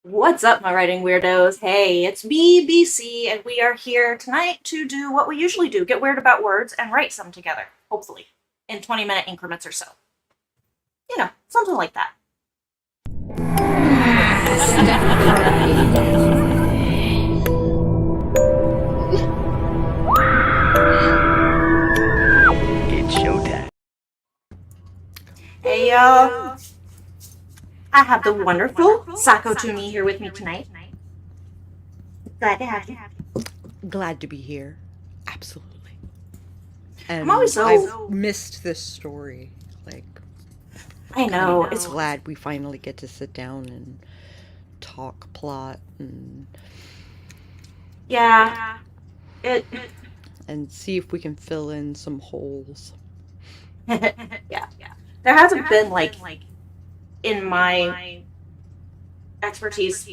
What's up, my writing weirdos? Hey, it's me, BC, and we are here tonight to do what we usually do, get weird about words and write some together, hopefully, in 20-minute increments or so. You know, something like that. It's showtime. Hey, y'all. I have the wonderful Sako Tumi here with me tonight. Glad to have you. Glad to be here. Absolutely. And I'm always so... I've missed this story. I know. It's glad we finally get to sit down and talk plot and... Yeah. And see if we can fill in some holes. Yeah. There hasn't been, in my expertise,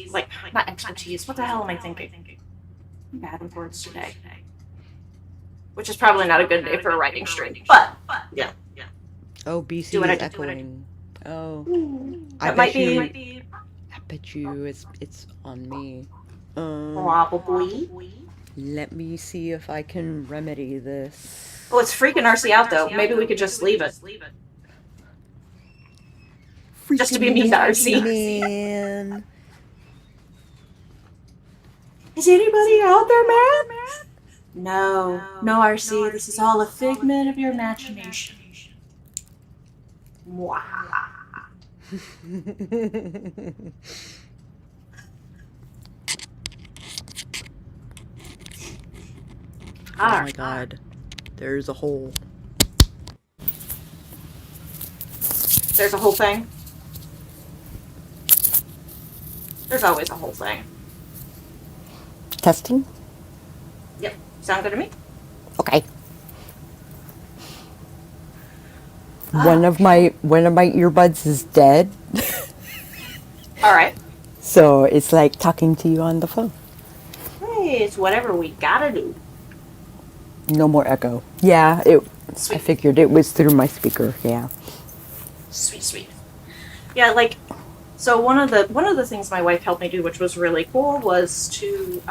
not expertise, what the hell am I thinking? I'm bad with words today. Which is probably not a good day for a writing stream, but, yeah. Oh, BC is echoing. Oh. That might be... I bet you it's on me. Probably. Let me see if I can remedy this. Well, it's freaking RC out, though. Maybe we could just leave it. Just to be mean to RC. Man. Is anybody out there, man? No, RC. This is all a figment of your imagination. Mwah. Oh my god. There's a hole. There's a whole thing. There's always a whole thing. Testing? Yep. Sound good to me? Okay. One of my earbuds is dead. All right. So it's like talking to you on the phone. Hey, it's whatever we gotta do. No more echo. Yeah, I figured it was through my speaker. Yeah. Sweet. Yeah, so one of the things my wife helped me do, which was really cool, was to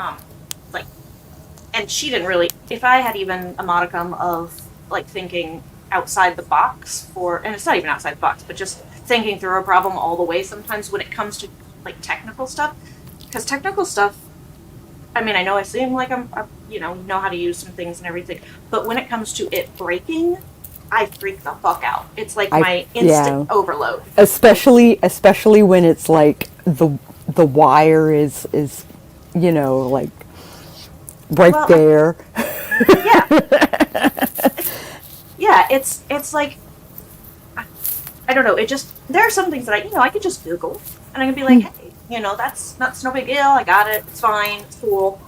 and she didn't really. If I had even a modicum of thinking outside the box and it's not even outside the box, but just thinking through a problem all the way. Sometimes when it comes to technical stuff, because technical stuff, I mean, I know I seem like I'm know how to use some things and everything, but when it comes to it breaking, I freak the fuck out. It's my instant overload. Especially when it's the wire is right there. Yeah. Yeah, it's I don't know, there are some things that I could just Google and I can be like, hey, that's no big deal, I got it, it's fine, it's cool.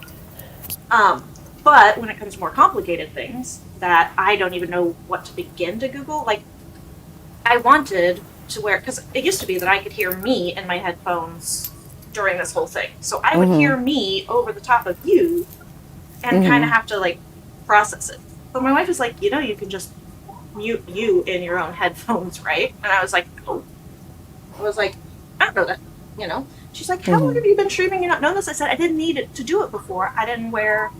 But when it comes to more complicated things that I don't even know what to begin to Google, I wanted to because it used to be that I could hear me in my headphones during this whole thing. So I would hear me over the top of you and kind of have to process it. But my wife was like, you can just mute you in your own headphones, right? And I was like, oh. I was like, I don't know that, She's like, how long have you been streaming? You not know this? I said, I didn't need it to do it before. I didn't wear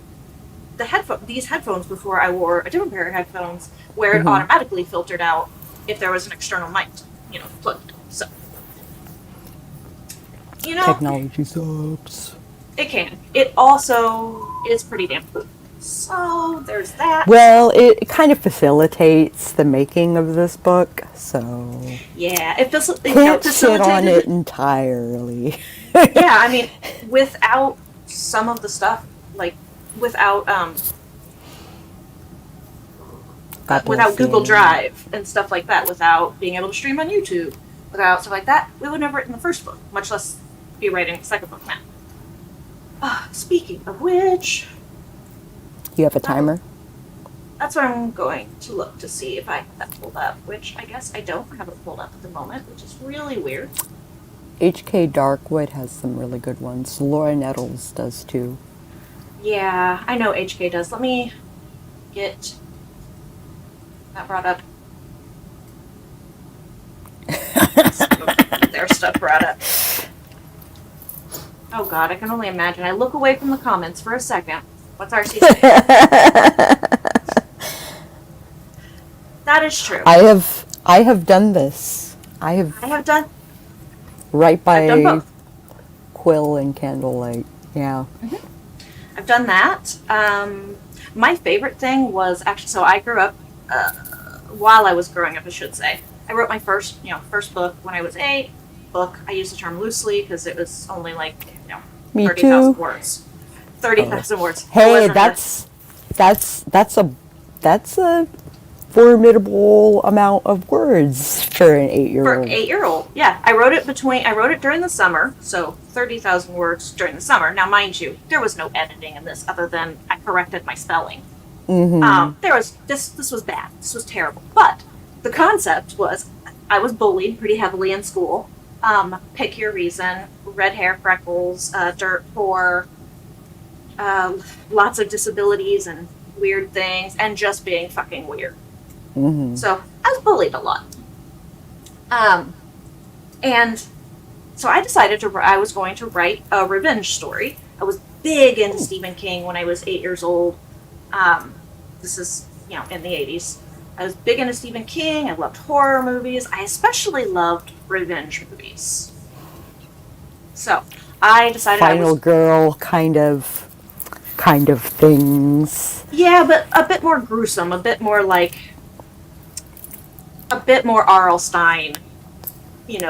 these headphones before I wore a different pair of headphones where it automatically filtered out if there was an external mic, plugged in. So, technology sucks. It can. It also is pretty damn cool. So there's that. Well, it kind of facilitates the making of this book, so yeah, it can't sit on it entirely. Yeah, I mean, without some of the stuff, without Google Drive and stuff like that, without being able to stream on YouTube, without stuff like that, we would never written the first book, much less be writing the second book now. Speaking of which... You have a timer? That's what I'm going to look to see if I have that pulled up, which I guess I don't have it pulled up at the moment, which is really weird. H.K. Darkwood has some really good ones. Laura Nettles does too. Yeah, I know HK does. Let me get that brought up. Their stuff brought up. Oh God, I can only imagine. I look away from the comments for a second. What's RC saying? That is true. I have done this. I have I have done. right I've done by both. quill and candlelight. Yeah. I've done that. My favorite thing was actually, so I grew up, while I was growing up, I should say. I wrote my first book when I was 8. Book, I use the term loosely because it was only like, Me 30,000 too. words. 30,000 words. It Hey, wasn't that's a formidable amount of words for an for an 8-year-old. 8-year-old. Yeah, I wrote it during the summer, so 30,000 words during the summer. Now, mind you, there was no editing in this other than I corrected my spelling. There was this was bad. This was terrible. But the concept was I was bullied pretty heavily in school. Pick your reason: red hair, freckles, dirt poor, lots of disabilities and weird things, and just being fucking weird. So I was bullied a lot. And so I decided I was going to write a revenge story. I was big into Stephen King when I was 8 years old. This is, in the 80s. I was big into Stephen King. I loved horror movies. I especially loved revenge movies. So I decided Final girl kind of things. Yeah, but a bit more gruesome, a bit more R.L. Stein,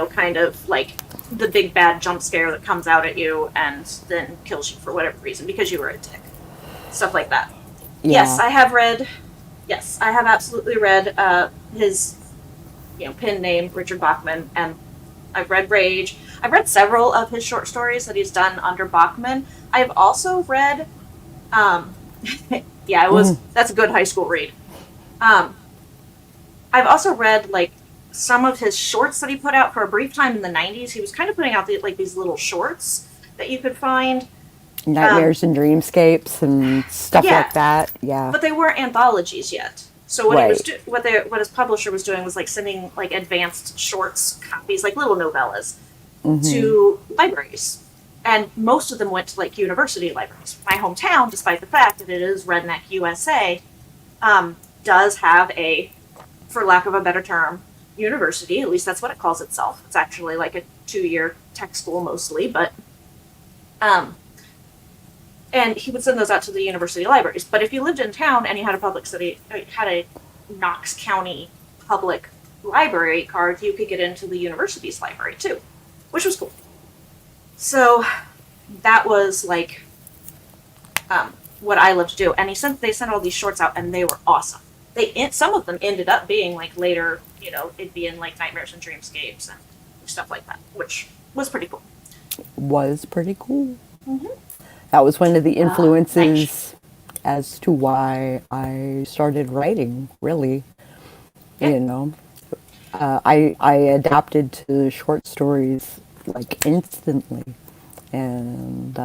kind of like the big bad jump scare that comes out at you and then kills you for whatever reason because you were a dick. Stuff like that. Yeah. Yes, I have absolutely read his, pen name, Richard Bachman, and I've read Rage. I've read several of his short stories that he's done under Bachman. I've also read, that's a good high school read. I've also read, some of his shorts that he put out for a brief time in the 90s. He was kind of putting out these little shorts that you could find. Nightmares and dreamscapes and stuff like that. Yeah. But they weren't anthologies yet. So what what his publisher was doing was sending advanced shorts copies, little novellas, to libraries. And most of them went to university libraries. My hometown, despite the fact that it is Redneck USA, does have a, for lack of a better term, university. At least that's what it calls itself. It's actually a 2-year tech school mostly, but and he would send those out to the university libraries. But if you lived in town and you had a Knox County public library card, you could get into the university's library too, which was cool. So that was what I loved to do. And they sent all these shorts out, and they were awesome. Some of them ended up being later, it'd be in Nightmares and Dreamscapes and stuff like that, which was pretty cool. Was pretty cool. That was one of the influences as to why I started writing, really. Yeah. I adapted to short stories instantly, and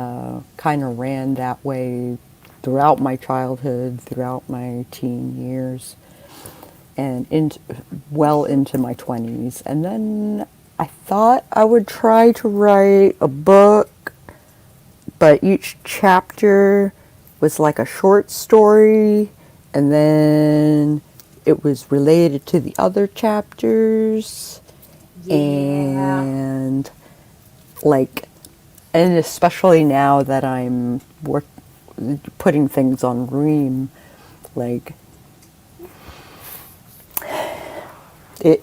kind of ran that way throughout my childhood, throughout my teen years, and well into my 20s. And then I thought I would try to write a book, but each chapter was a short story, and then it was related to the other chapters. Yeah. And and especially now that I'm putting things on Ream, it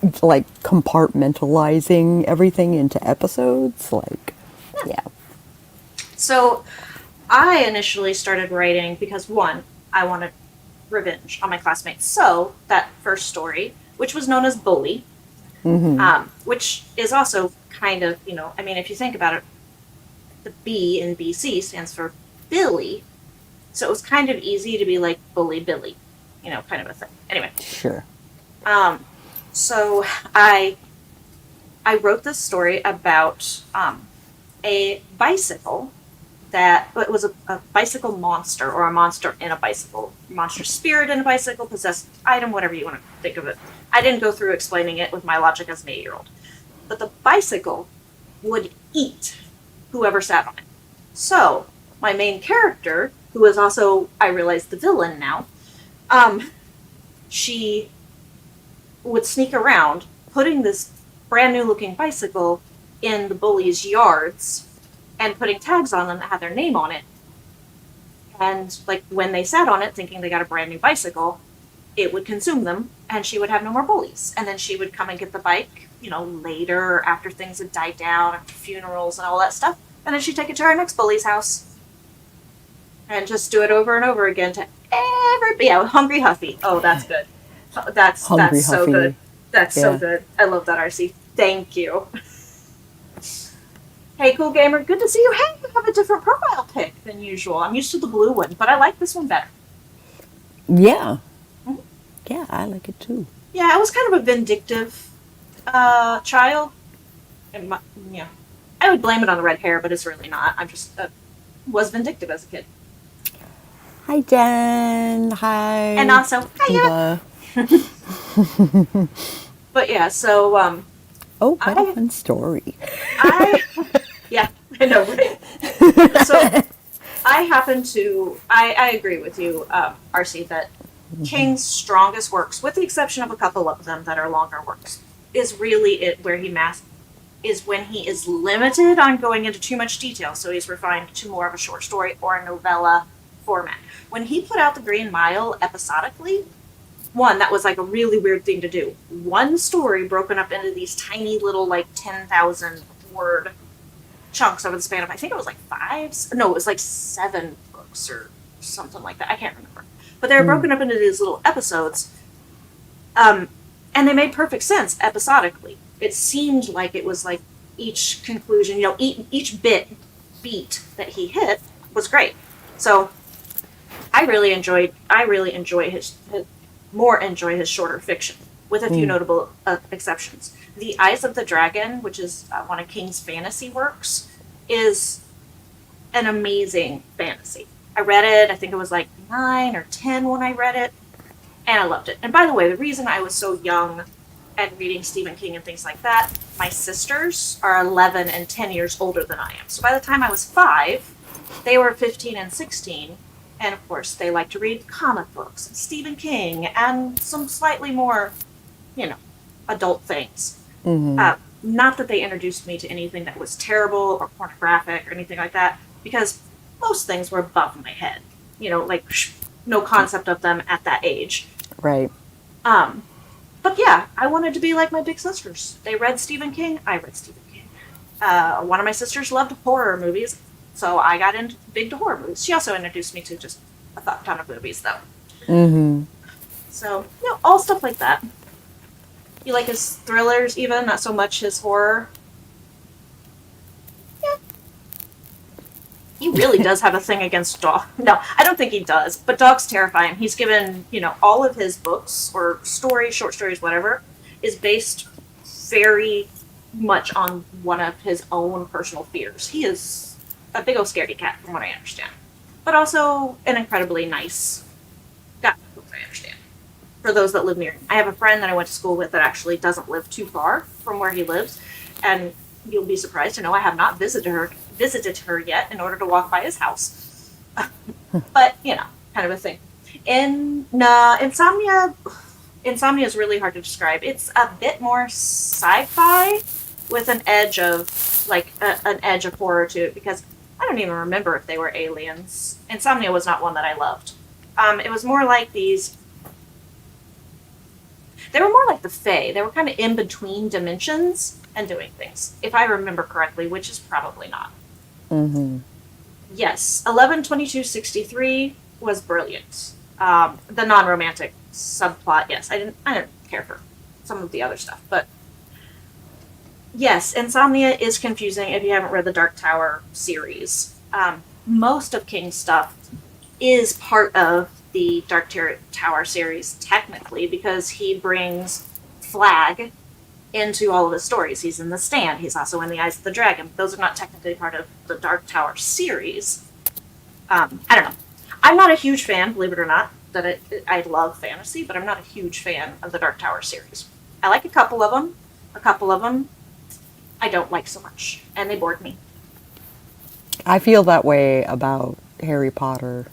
compartmentalizing everything into episodes, yeah. So I initially started writing because, one, I wanted revenge on my classmates. So that first story, which was known as Bully, which is also kind of, if you think about it, the B in BC stands for Billy. So it was kind of easy to be Bully Billy, kind of a thing. Anyway. Sure. So I wrote this story about a bicycle that it was a bicycle monster, or a monster in a bicycle, monster spirit in a bicycle, possessed item, whatever you want to think of it. I didn't go through explaining it with my logic as an 8-year-old. But the bicycle would eat whoever sat on it. So, my main character, who is also, I realize, the villain now, she would sneak around, putting this brand new looking bicycle in the bullies' yards and putting tags on them that had their name on it. And, like, when they sat on it thinking they got a brand new bicycle, it would consume them, and she would have no more bullies. And then she would come and get the bike, later, after things had died down, after funerals and all that stuff. And then she'd take it to our next bully's house. And just do it over and over again to Hungry Huffy. Oh, that's good. That's so Huffy. good. That's so good. I love that, RC. Thank you. Hey, Cool Gamer, good to see you. Hey, you have a different profile pic than usual. I'm used to the blue one, but I like this one better. Yeah. Mm-hmm. Yeah, I like it too. Yeah, I was kind of a vindictive child. And I would blame it on the red hair, but it's really not. I'm just was vindictive as a kid. Hi, Jen. Hi. And also, hiya. But yeah, so what a fun story. I know, right? So I agree with you, RC, that King's strongest works, with the exception of a couple of them that are longer works, is really it where he is when he is limited on going into too much detail, so he's refined to more of a short story or a novella format. When he put out the Green Mile episodically, one, that was like a really weird thing to do. One story broken up into these tiny little, like, 10,000 word chunks over the span of, I think it was like 7 books or something like that. I can't remember. But they were broken up into these little episodes. And they made perfect sense episodically. It seemed like it was like each conclusion, each beat that he hit was great. So I really enjoy his shorter fiction, with a few notable exceptions. The Eyes of the Dragon, which is one of King's fantasy works, is an amazing fantasy. I read it, I think it was like 9 or 10 when I read it, and I loved it. And by the way, the reason I was so young and reading Stephen King and things like that, my sisters are 11 and 10 years older than I am. So by the time I was 5, they were 15 and 16, and of course they like to read comic books and Stephen King and some slightly more, adult things. Mm-hmm. Not that they introduced me to anything that was terrible or pornographic or anything like that, because most things were above my head. No concept of them at that age. Right. But yeah, I wanted to be like my big sisters. They read Stephen King, I read Stephen King. One of my sisters loved horror movies, so I got big to horror movies. She also introduced me to just a ton of movies, though. Mm-hmm. So, all stuff like that. You like his thrillers, even, not so much his horror? Yeah. He really does have a thing against dogs. No, I don't think he does, but dogs terrify him. He's given, all of his books, or stories, short stories, whatever, is based very much on one of his own personal fears. He is a big old scaredy cat, from what I understand. But also an incredibly nice guy, from what I understand. For those that live near him. I have a friend that I went to school with that actually doesn't live too far from where he lives, and you'll be surprised to know I have not visited her yet in order to walk by his house. But, kind of a thing. Insomnia is really hard to describe. It's a bit more sci-fi with an edge of horror to it, because I don't even remember if they were aliens. Insomnia was not one that I loved. It was more like they were more like the Fae. They were kind of in between dimensions and doing things, if I remember correctly, which is probably not. Mm-hmm. Yes, 11/22/63 was brilliant. The non-romantic subplot, yes, I didn't care for some of the other stuff, but yes, Insomnia is confusing if you haven't read the Dark Tower series. Most of King's stuff is part of the Dark Tower series, technically, because he brings Flag into all of his stories. He's in The Stand. He's also in The Eyes of the Dragon. Those are not technically part of the Dark Tower series. I don't know. I'm not a huge fan, believe it or not, that I love fantasy, but I'm not a huge fan of the Dark Tower series. I like a couple of them. A couple of them I don't like so much, and they bored me. I feel that way about Harry Potter.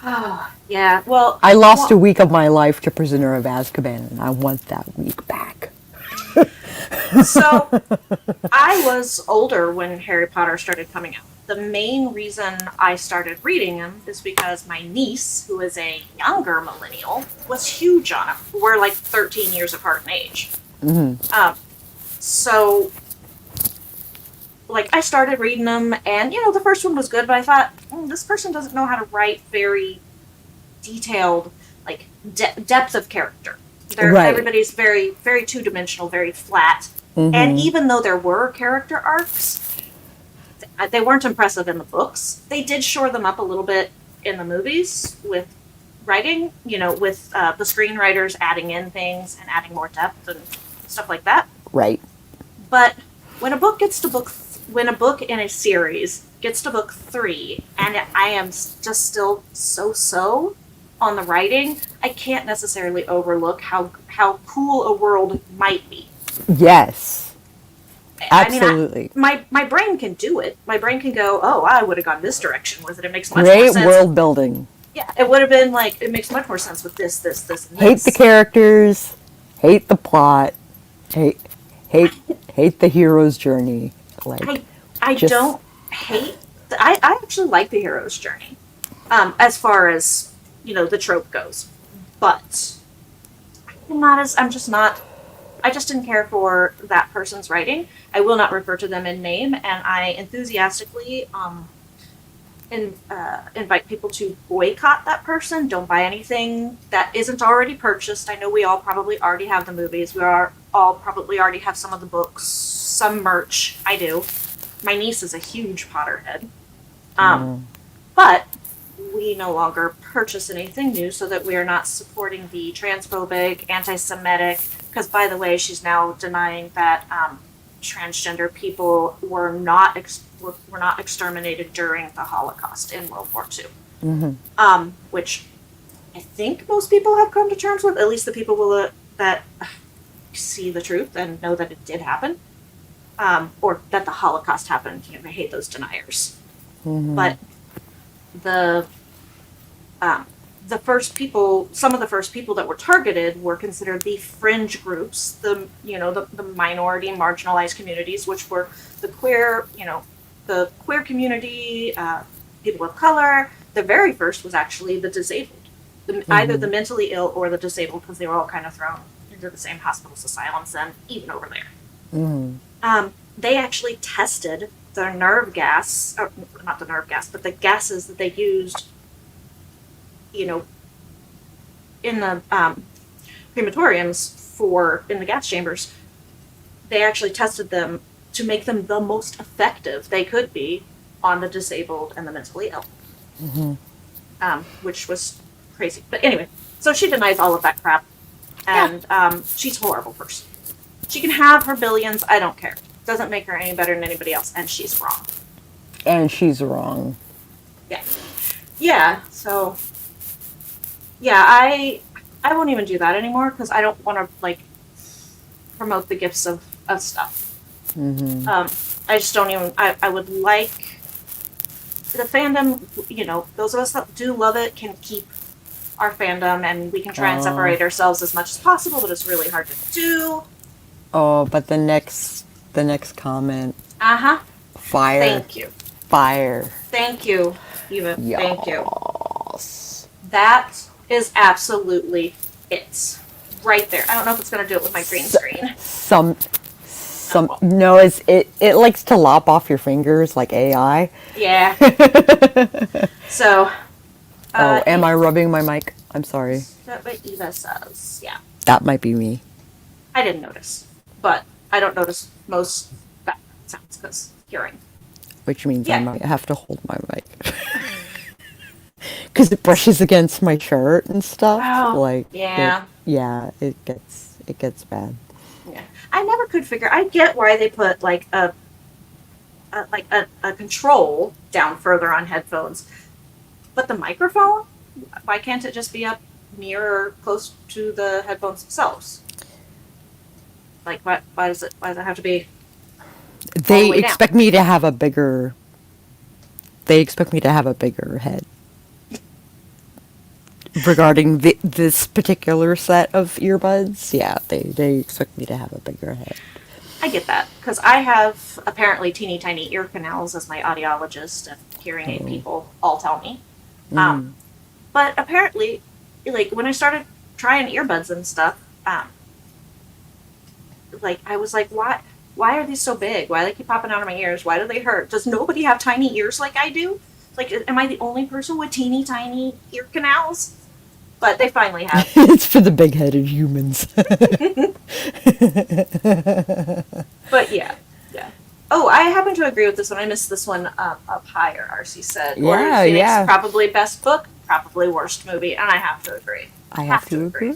Oh, yeah. Well, I lost a week of my life to Prisoner of Azkaban, and I want that week back. so I was older when Harry Potter started coming out. The main reason I started reading them is because my niece, who is a younger millennial, was huge on them. We're like 13 years apart in age. So, like, I started reading them, and, the first one was good, but I thought, this person doesn't know how to write very detailed, like, depth of character. Right. Everybody's very, very two-dimensional, very flat. And even though there were character arcs, they weren't impressive in the books. They did shore them up a little bit in the movies with writing, with the screenwriters adding in things and adding more depth and stuff like that. Right. But when a book in a series gets to book 3, and I am just still so on the writing, I can't necessarily overlook how cool a world might be. Yes. Absolutely. My brain can do it. My brain can go, oh, I would have gone this direction with it. It makes much more sense. Great world building. Yeah, it would have been like, it makes much more sense with this, and this. Hate the characters. Hate the plot. Hate the hero's journey. Like, I don't hate. I actually like the hero's journey, as far as the trope goes, but I just didn't care for that person's writing. I will not refer to them in name, and I enthusiastically invite people to boycott that person. Don't buy anything that isn't already purchased. I know we all probably already have the movies. We all probably already have some of the books, some merch. I do. My niece is a huge Potterhead. But we no longer purchase anything new so that we are not supporting the transphobic, anti-Semitic, because, by the way, she's now denying that transgender people were not exterminated during the Holocaust in World War II. Which I think most people have come to terms with, at least the people that see the truth and know that it did happen, or that the Holocaust happened. I hate those deniers. But some of the first people that were targeted were considered the fringe groups, the minority and marginalized communities, which were the queer community, people of color. The very first was actually the disabled, either the mentally ill or the disabled, because they were all kind of thrown into the same hospitals, asylums, and even over there. They actually tested the nerve gas, or not the nerve gas, but the gases that they used, in the crematoriums in the gas chambers. They actually tested them to make them the most effective they could be on the disabled and the mentally ill. Which was crazy. But anyway, so she denies all of that crap. And she's a horrible person. She can have her billions, I don't care. Doesn't make her any better than anybody else, and she's wrong. And she's wrong. Yeah, so... Yeah, I won't even do that anymore, because I don't want to, promote the gifts of stuff. I just don't even... I would like... The fandom, those of us that do love it can keep our fandom, and we can try and separate ourselves as much as possible, but it's really hard to do. Oh, but the next comment. Fire. Thank you. Fire. Thank you, Eva. Yes. Thank you. That is absolutely it. Right there. I don't know if it's going to do it with my green screen. No, it likes to lop off your fingers like AI. Yeah. So. Am I rubbing my mic? I'm sorry. That's what Eva says. Yeah. That might be me. I didn't notice, but I don't notice most background sounds because hearing. Which means I might have to hold my mic. Because it brushes against my shirt and stuff. Oh, it gets bad. Yeah. I never could figure. I get why they put a control down further on headphones, but the microphone, why can't it just be up near or close to the headphones themselves? Why does it have to be? They expect me to have a bigger they expect me to have a bigger head. Regarding this particular set of earbuds, yeah, they expect me to have a bigger head. I get that, because I have apparently teeny tiny ear canals, as my audiologist and hearing aid people all tell me. But apparently, like, when I started trying earbuds and stuff, like, I was like, why are these so big? Why do they keep popping out of my ears? Why do they hurt? Does nobody have tiny ears like I do? Like, am I the only person with teeny tiny ear canals? But they finally have. It's for the big-headed humans. But yeah. Oh, I happen to agree with this one. I missed this one up higher, RC said. Yeah, Order Phoenix, yeah. probably best book, probably worst movie, and I have to agree. I have to agree.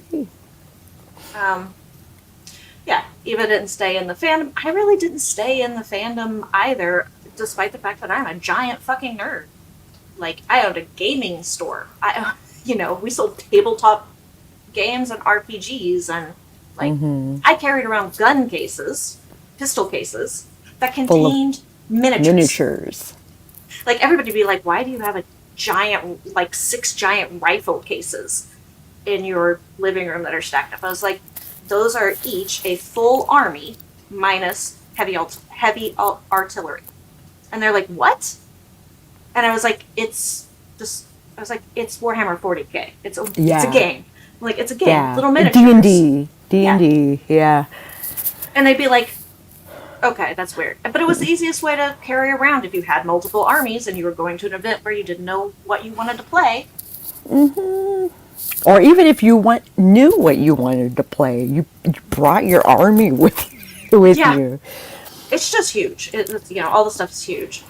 Yeah, Eva didn't stay in the fandom. I really didn't stay in the fandom either, despite the fact that I'm a giant fucking nerd. Like, I owned a gaming store. We sold tabletop games and RPGs, and like, I carried around gun cases, pistol cases, that contained miniatures. Like, everybody would be like, why do you have a giant, like 6 giant rifle cases in your living room that are stacked up? I was like, those are each a full army minus heavy artillery. And they're like, what? And I was like, it's Warhammer 40K. It's a game. Like, it's a game. Yeah. Little miniatures. D&D, yeah. And they'd be like, okay, that's weird. But it was the easiest way to carry around if you had multiple armies and you were going to an event where you didn't know what you wanted to play. Or even if you knew what you wanted to play, you brought your army with you. It's just huge. All the stuff is huge.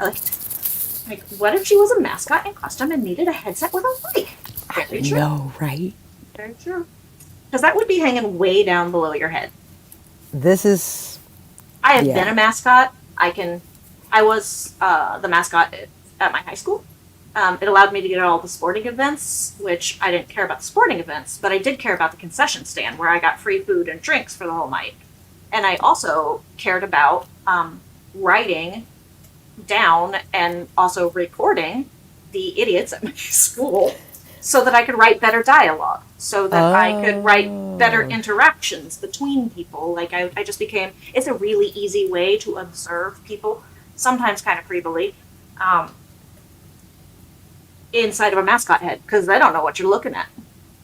Like, what if she was a mascot in costume and needed a headset with a mic? Very true. No, right? Very true. Because that would be hanging way down below your head. I have been a mascot. I was the mascot at my high school. It allowed me to get at all the sporting events, which I didn't care about the sporting events, but I did care about the concession stand where I got free food and drinks for the whole night. And I also cared about writing down and also recording the idiots at my school so that I could write better dialogue, so that I could write better interactions between people. Like, I just became, it's a really easy way to observe people, sometimes kind of creepily, inside of a mascot head, because they don't know what you're looking at.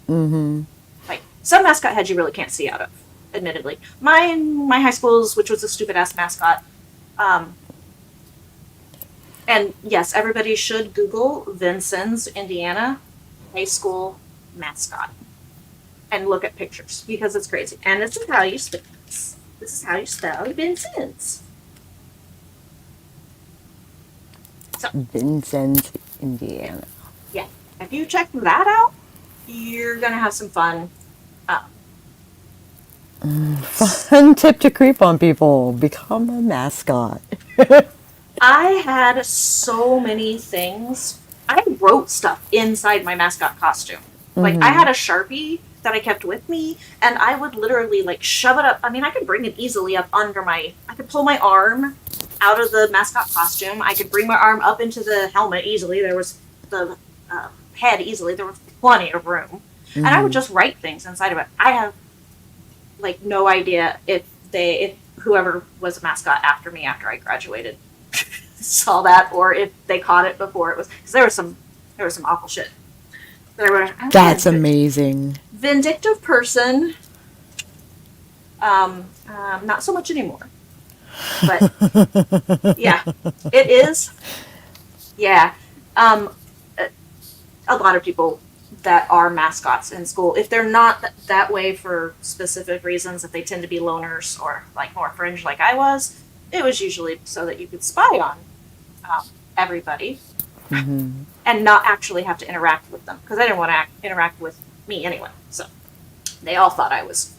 Like, some mascot heads you really can't see out of, admittedly. My high school's, which was a stupid-ass mascot, and yes, everybody should Google Vincennes, Indiana, high school mascot, and look at pictures, because it's crazy. And this is how you spell. This is how you spell Vincennes. So, Vincennes, Indiana. Yeah, if you check that out, you're gonna have some fun. Fun tip to creep on people: become a mascot. I had so many things. I wrote stuff inside my mascot costume. Like, I had a Sharpie that I kept with me, and I would literally, like, shove it up. I mean, I could bring it easily up under I could pull my arm out of the mascot costume. I could bring my arm up into the helmet easily. There was the head easily. There was plenty of room. And I would just write things inside of it. I have, like, no idea if whoever was a mascot after me after I graduated saw that, or if they caught it before it was, because there was some awful shit. That's amazing. Vindictive person. Not so much anymore. But yeah, it is. Yeah. A lot of people that are mascots in school, if they're not that way for specific reasons, if they tend to be loners or like more fringe like I was, it was usually so that you could spy on everybody and not actually have to interact with them, because I didn't want to interact with me anyway. So they all thought I was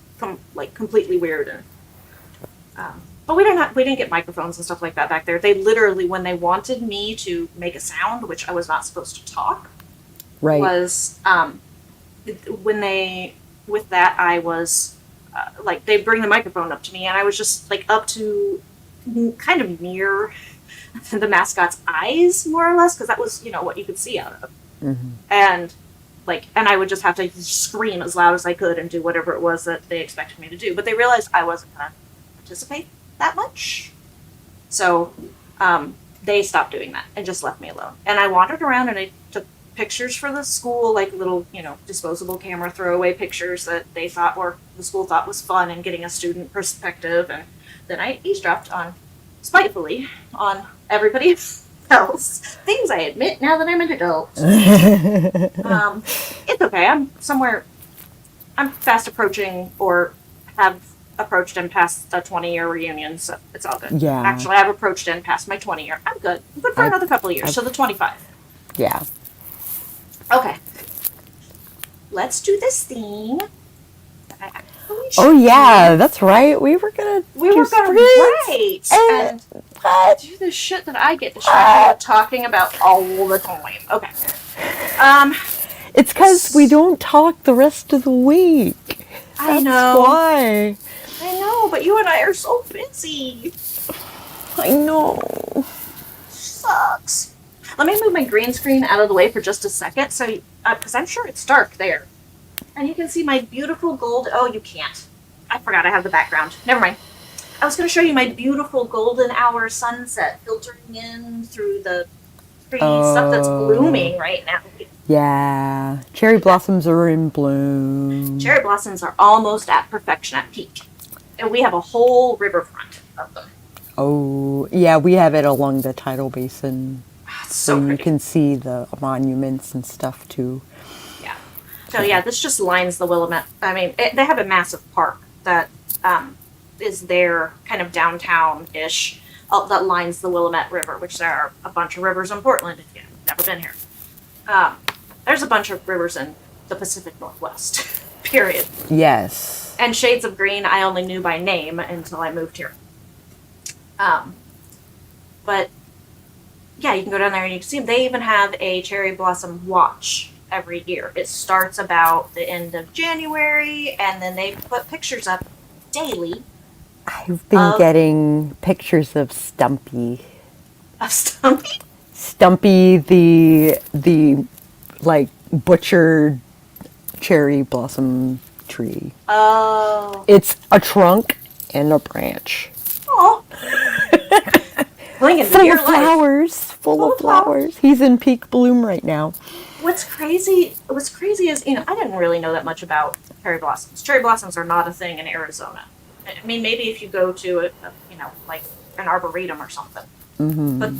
completely weird, and but we didn't get microphones and stuff like that back there. They literally, when they wanted me to make a sound, which I was not supposed to talk, was with that I was they'd bring the microphone up to me, and I was just like up to kind of near the mascot's eyes, more or less, because that was, what you could see out of. And I would just have to scream as loud as I could and do whatever it was that they expected me to do. But they realized I wasn't going to participate that much. So they stopped doing that and just left me alone. And I wandered around and I took pictures for the school, like little, disposable camera throwaway pictures that the school thought was fun and getting a student perspective. And then I eavesdropped spitefully on everybody else. Things I admit now that I'm an adult. It's okay. I'm fast approaching or have approached and passed a 20-year reunion, so it's all good. Yeah. Actually, I've approached and passed my 20-year. I'm good. I'm good for another couple of years, so the 25. Yeah. Okay. Let's do this thing. Oh yeah, that's right. We were gonna write and do the shit that I get distracted with talking about all the time. Okay. It's because we don't talk the rest of the week. I know. That's why. I know, but you and I are so busy. I know. Sucks. Let me move my green screen out of the way for just a second, so because I'm sure it's dark there, and you can see my beautiful gold. Oh, you can't. I forgot I have the background. Never mind. I was going to show you my beautiful golden hour sunset filtering in through the pretty stuff that's blooming right now. Yeah. Cherry blossoms are in bloom. Cherry blossoms are almost at perfection, at peak. And we have a whole riverfront of them. Oh, yeah, we have it along the tidal basin. So you pretty. can see the monuments and stuff too. Yeah. So yeah, this just lines the Willamette. I mean, they have a massive park that is there kind of downtown-ish that lines the Willamette River, which there are a bunch of rivers in Portland if you've never been here. There's a bunch of rivers in the Pacific Northwest, period. Yes. And shades of green I only knew by name until I moved here. But yeah, you can go down there and you can see them. They even have a cherry blossom watch every year. It starts about the end of January, and then they put pictures up daily. I've been getting pictures of Stumpy. Of Stumpy? Stumpy, the like butchered cherry blossom tree. Oh. It's a trunk and a branch. Oh. Full of flowers. Full of flowers. He's in peak bloom right now. What's crazy is, I didn't really know that much about cherry blossoms. Cherry blossoms are not a thing in Arizona. I mean, maybe if you go to like an arboretum or something. Mm-hmm. But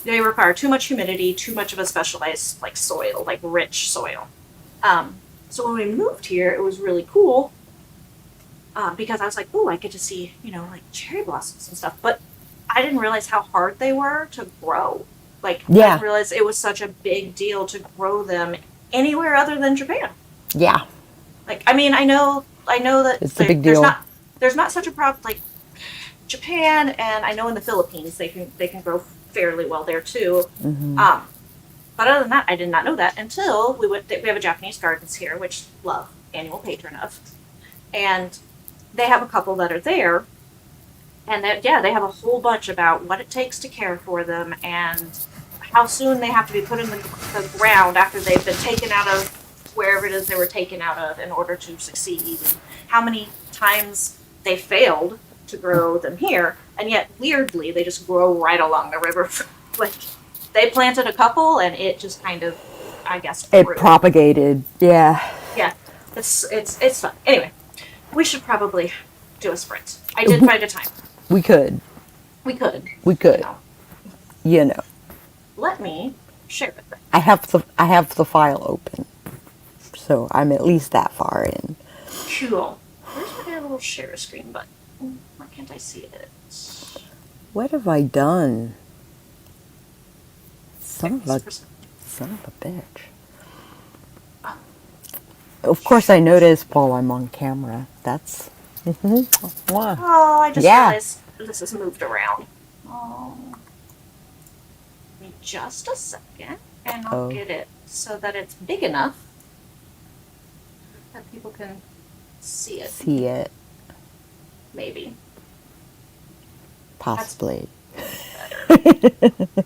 they require too much humidity, too much of a specialized like soil, like rich soil. So when we moved here, it was really cool because I was like, oh, I get to see, like cherry blossoms and stuff. But I didn't realize how hard they were to grow. I didn't realize it was such a big deal to grow them anywhere other than Japan. Yeah. I mean, I know that it's a big deal. There's not such a problem like Japan, and I know in the Philippines they can grow fairly well there too. Mm-hmm. But other than that, I did not know that until we have a Japanese gardens here, which love, annual patron of, and they have a couple that are there, and they have a whole bunch about what it takes to care for them and how soon they have to be put in the ground after they've been taken out of wherever it is they were taken out of in order to succeed, and how many times they failed to grow them here, and yet weirdly they just grow right along the river. They planted a couple and it just kind of, I guess, grew. It propagated. Yeah it's fun. Anyway, we should probably do a sprint. I did find a time. We could Let me share it. I have the file open, so I'm at least that far in. Cool. Where's my little share screen button? Why can't I see it? What have I done? Son of a bitch. Oh. Of course, I noticed while I'm on camera. That's. Wow. Oh, I just realized this has moved around. Oh. Give me just a second, and I'll get it so that it's big enough that people can see it. Maybe. Possibly. Better. Hold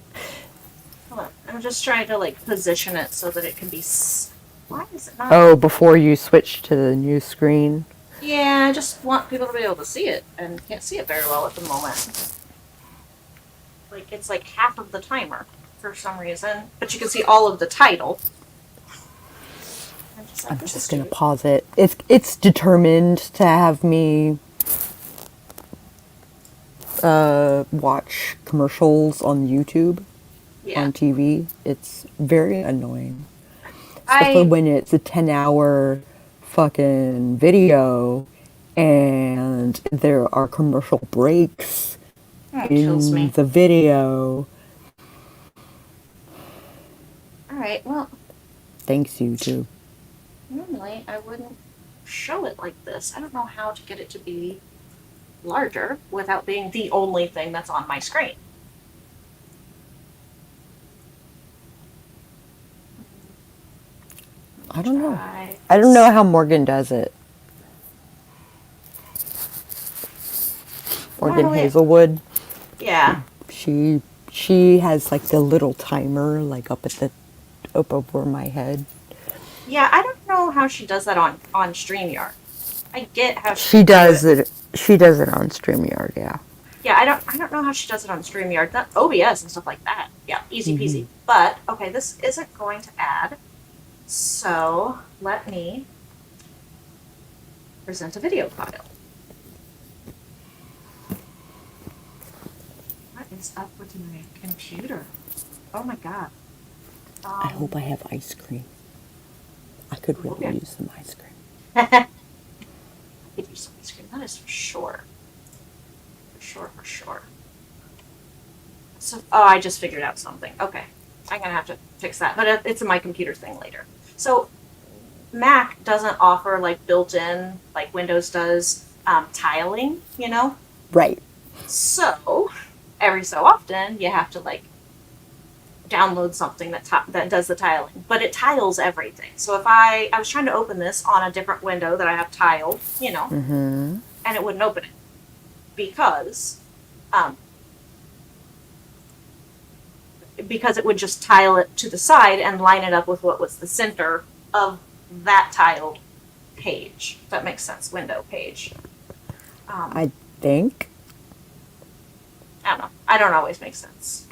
on. I'm just trying to like position it so that it can be. Why is it not? Oh, before you switch to the new screen. Yeah, I just want people to be able to see it, and can't see it very well at the moment. Like, it's like half of the timer for some reason, but you can see all of the title. I'm just gonna pause it. It's determined to have me watch commercials on YouTube, on TV. It's very annoying. Especially when it's a 10-hour fucking video and there are commercial breaks in the video. Alright, well. Thanks, YouTube. Normally, I wouldn't show it like this. I don't know how to get it to be larger without being the only thing that's on my screen. I don't know. I don't know how Morgan does it. Morgan Hazelwood. Yeah. She has like the little timer like up over my head. Yeah, I don't know how she does that on StreamYard. I get how she does it. She does it on StreamYard, yeah. Yeah, I don't know how she does it on StreamYard. That OBS and stuff like that. Yeah, easy peasy. But okay, this isn't going to add. So let me present a video file. What is up with my computer? Oh my god. I hope I have ice cream. I could really use some ice cream. I could use some ice cream. That is for sure. For sure. So, I just figured out something. Okay. I'm going to have to fix that. But it's a my computer thing later. So, Mac doesn't offer, like, built-in, like Windows does, tiling, you know? Right. So, every so often, you have to, like, download something that does the tiling. But it tiles everything. So, if I was trying to open this on a different window that I have tiled, you know, and it wouldn't open it. Because it would just tile it to the side and line it up with what was the center of that tiled page. If that makes sense, window page. I think. I don't know. I don't always make sense.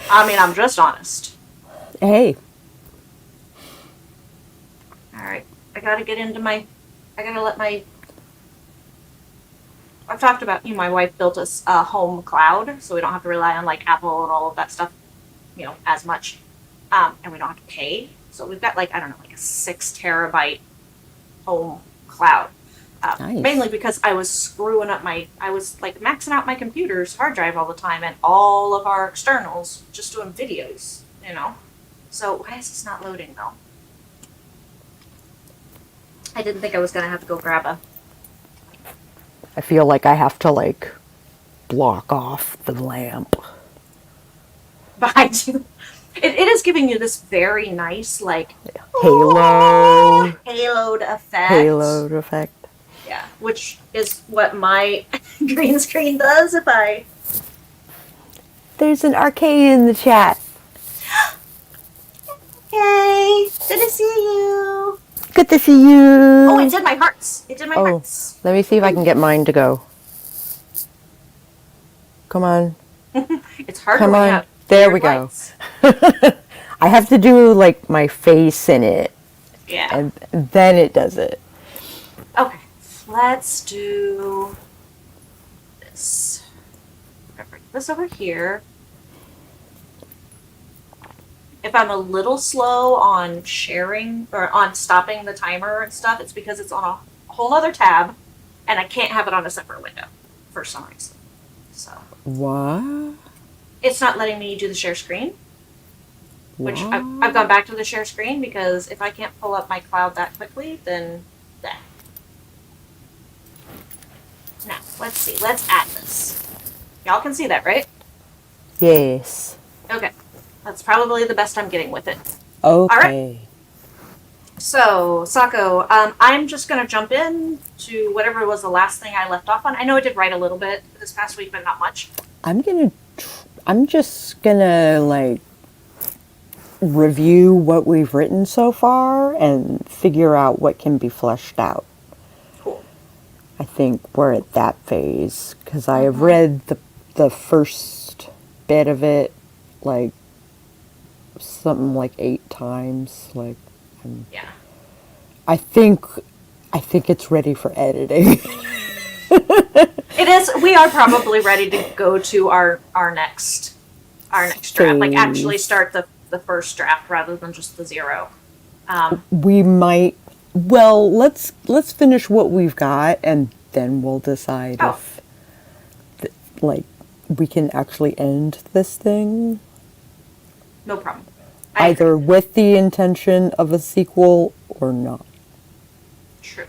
I mean, I'm just honest. Hey. Alright. I gotta let my... I've talked about, my wife built us a home cloud, so we don't have to rely on, like, Apple and all of that stuff, as much. And we don't have to pay. So we've got, like, I don't know, like a 6 terabyte home cloud. Nice. Mainly because I was maxing out my computer's hard drive all the time and all of our externals just doing videos, So why is this not loading, though? I didn't think I was going to have to go grab I feel like I have to, like, block off the lamp behind you. It is giving you this very nice, like, haloed effect. Haloed effect. Yeah, which is what my green screen does if I... There's an arcade in the chat. Hey, good to see you. Good to see you. Oh, it did my hearts. Hearts. Let me see if I can get mine to go. Come on. It's hard Come to on. out. There we go. I have to do, like, my face in it. Yeah. And then it does it. Okay. Let's do this. Bring this over here. If I'm a little slow on sharing or on stopping the timer and stuff, it's because it's on a whole other tab and I can't have it on a separate window for some reason. So. What? It's not letting me do the share screen. Which I've gone back to the share screen because if I can't pull up my cloud that quickly, then that. Now, let's see. Let's add this. Y'all can see that, right? Yes. Okay. That's probably the best I'm getting with it. Okay. All right. So, Sako, I'm just going to jump in to whatever was the last thing I left off on. I know I did write a little bit this past week, but not much. I'm just gonna like review what we've written so far and figure out what can be fleshed out. Cool. I think we're at that phase because I have read the first bit of it like something like 8 times. Like, Yeah. I think it's ready for editing. It is. We are probably ready to go to our next draft. Like actually Phase. start the first draft rather than just the zero. We might. Well, let's finish what we've got, and then we'll decide Oh, if like we can actually end this thing no problem. I agree. either with the intention of a sequel or not. True.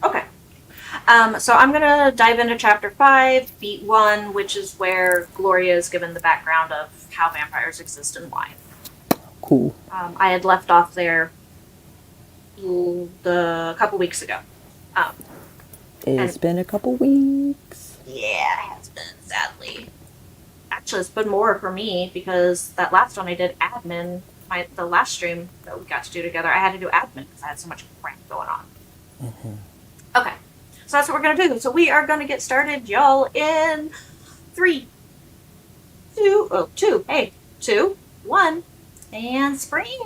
Okay. So I'm gonna dive into chapter 5, beat 1, which is where Gloria is given the background of how vampires exist and why. Cool. I had left off there a couple weeks ago. It's been a couple weeks. Yeah, it has been, sadly. Actually, it's been more for me because that last one I did admin, the last stream that we got to do together, I had to do admin because I had so much crap going on. Okay, so that's what we're going to do. So we are going to get started, y'all, in 3, 2, 1, and spring.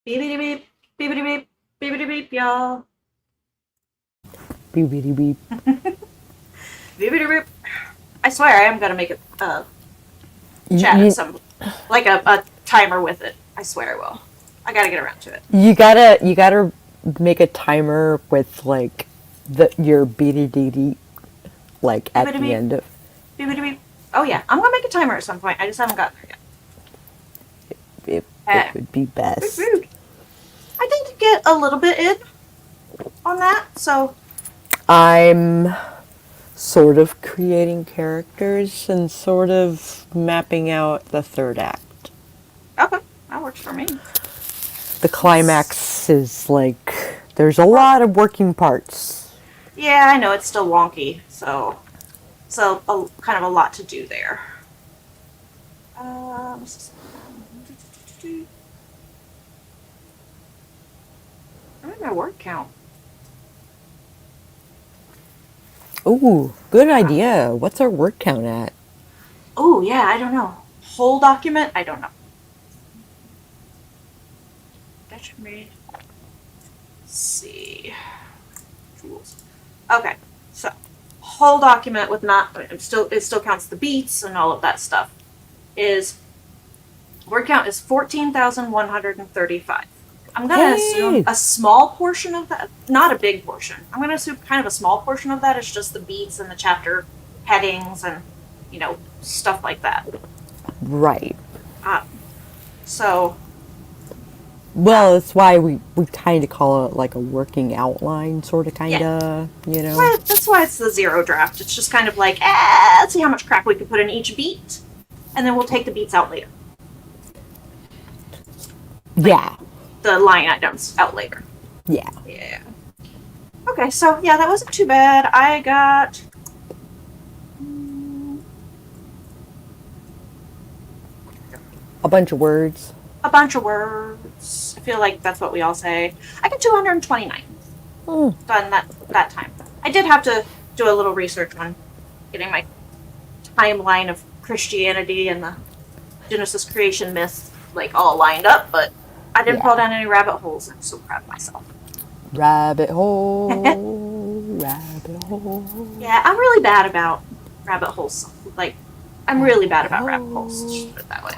Beepity beep, beepity beep, beepity beep, y'all. Beep, beep. Beepity beep. I swear I am gonna make a chat You, at some, like a timer with it. I swear I will. I gotta get around to it. you gotta make a timer with like your BDD like at Beepity the beep, end of beepity beep. Oh yeah, I'm gonna make a timer at some point. I just haven't gotten there it. yet. It would be Beep, best. beep. I think you get a little bit in on that, so I'm sort of creating characters and sort of mapping out the third act. okay, that works for me. The climax is like there's a lot of working parts. Yeah, I know it's still wonky, so kind of a lot to do there. Um, I'm in my word count. Ooh, good idea. What's our word count at? Oh yeah, I don't know. Whole document? I don't know. That should be. Let's see. Tools. Okay, so whole document with not it still counts the beats and all of that stuff. Is word count is 14,135. I'm gonna assume a small portion of that, not a big portion. I'm gonna assume kind of a small portion of that is just the beats and the chapter headings and stuff like that. Right. So Well, that's why we kind of call it like a working outline, sort of, kind of, you know? well, that's why it's the zero draft. It's just kind of like, let's see how much crap we can put in each beat, and then we'll take the beats out later. Yeah. The line items out later. Yeah. Yeah. Okay, so yeah, that wasn't too bad. I got A bunch of words. a bunch of words. I feel like that's what we all say. I got 229 done that time. I did have to do a little research on getting my timeline of Christianity and the Genesis creation myth like all lined up, but I didn't fall down any rabbit holes. I'm so proud of myself. Rabbit hole, rabbit hole. Yeah, I'm really bad about rabbit holes. Like, I'm really bad about rabbit holes. Just put it that way.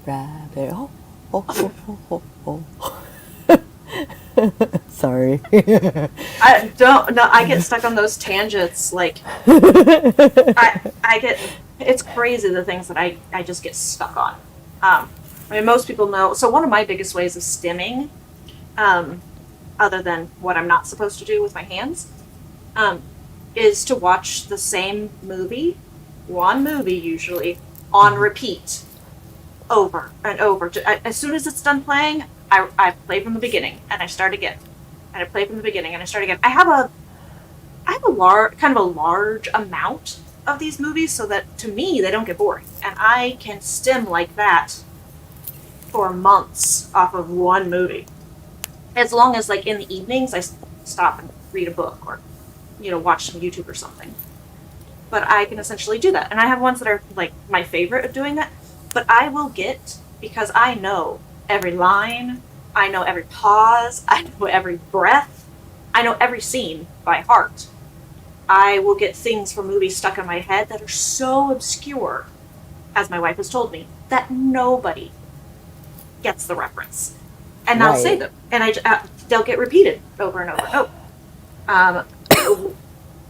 Rabbit hole. Sorry. I don't know. I get stuck on those tangents. Like, I get. It's crazy the things that I just get stuck on. I mean, most people know. So one of my biggest ways of stimming, other than what I'm not supposed to do with my hands, is to watch the same movie, one movie usually, on repeat, over and over. As soon as it's done playing, I play from the beginning and I start again, and I play from the beginning and I start again. I have a kind of a large amount of these movies, so that to me they don't get boring, and I can stim like that for months off of one movie. As long as, like, in the evenings I stop and read a book or watch some YouTube or something. But I can essentially do that, and I have ones that are like my favorite of doing that. But I will get, because I know every line, I know every pause, I know every breath, I know every scene by heart. I will get things from movies stuck in my head that are so obscure, as my wife has told me, that nobody gets the reference. And I'll say them, and they'll get repeated over and over and over.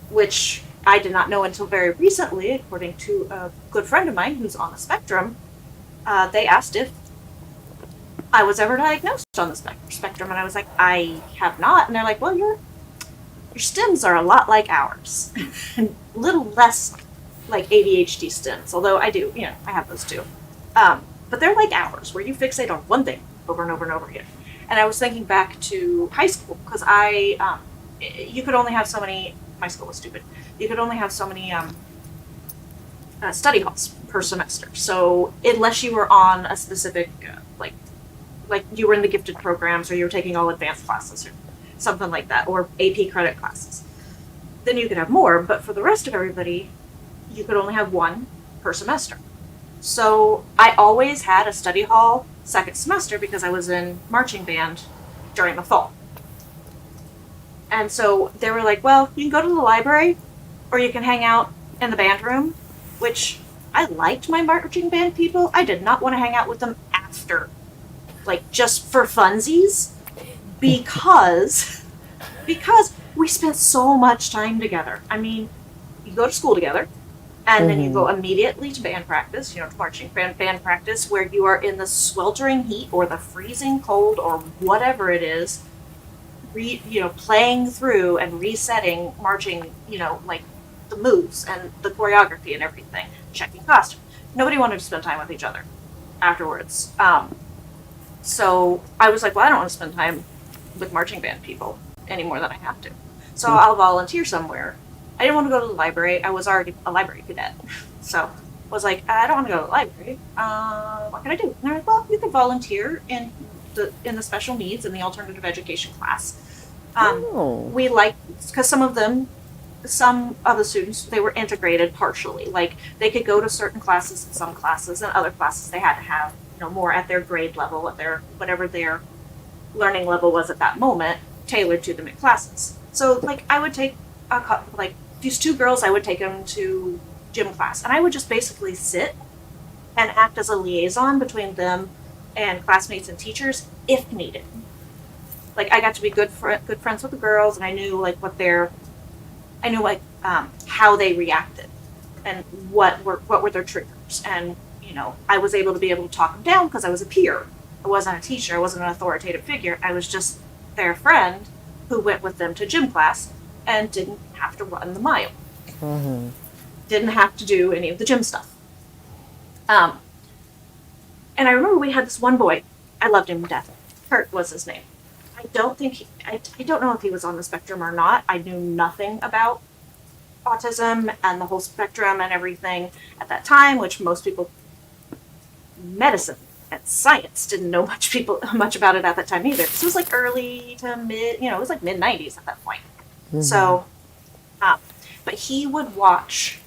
Which I did not know until very recently, according to a good friend of mine who's on the spectrum. They asked if I was ever diagnosed on the spectrum, and I was like, I have not. And they're like, well, your stims are a lot like ours, and a little less like ADHD stims, although I do, I have those too. But they're like ours, where you fixate on one thing over and over and over again. And I was thinking back to high school, because you could only have so many, my school was stupid, you could only have so many study halls per semester. So unless you were on a specific, like you were in the gifted programs, or you were taking all advanced classes or something like that, or AP credit classes, then you could have more. But for the rest of everybody, you could only have one per semester. So I always had a study hall second semester because I was in marching band during the fall. And so they were like, well, you can go to the library or you can hang out in the band room, which I liked my marching band people. I did not want to hang out with them after, like just for funsies, because we spent so much time together. I mean, you go to school together, and then you go immediately to band practice, to marching band practice, where you are in the sweltering heat or the freezing cold or whatever it is, playing through and resetting marching, like the moves and the choreography and everything, checking costume. Nobody wanted to spend time with each other afterwards. So I was like, well, I don't want to spend time with marching band people any more than I have to. So I'll volunteer somewhere. I didn't want to go to the library. I was already a library cadet. So I was like, I don't want to go to the library. What can I do? And they're like, well, you can volunteer in the special needs and the alternative education class. We because some of the students, they were integrated partially. Like they could go to certain classes in some classes, and other classes they had to have, more at their grade level, at their whatever their learning level was at that moment, tailored to them in classes. So like I would take these two girls, I would take them to gym class, and I would just basically sit and act as a liaison between them and classmates and teachers if needed. Like I got to be good friends with the girls, and I knew how they reacted and what were their triggers, and I was able to talk them down because I was a peer. I wasn't a teacher. I wasn't an authoritative figure. I was just their friend who went with them to gym class and didn't have to run the mile. Mm-hmm. Didn't have to do any of the gym stuff. And I remember we had this one boy. I loved him to death. Kurt was his name. I don't know if he was on the spectrum or not. I knew nothing about autism and the whole spectrum and everything at that time, which most people, medicine and science, didn't know much about it at that time either. This was like early to mid, it was like mid 90s at that point. Mm-hmm. So, but he would watch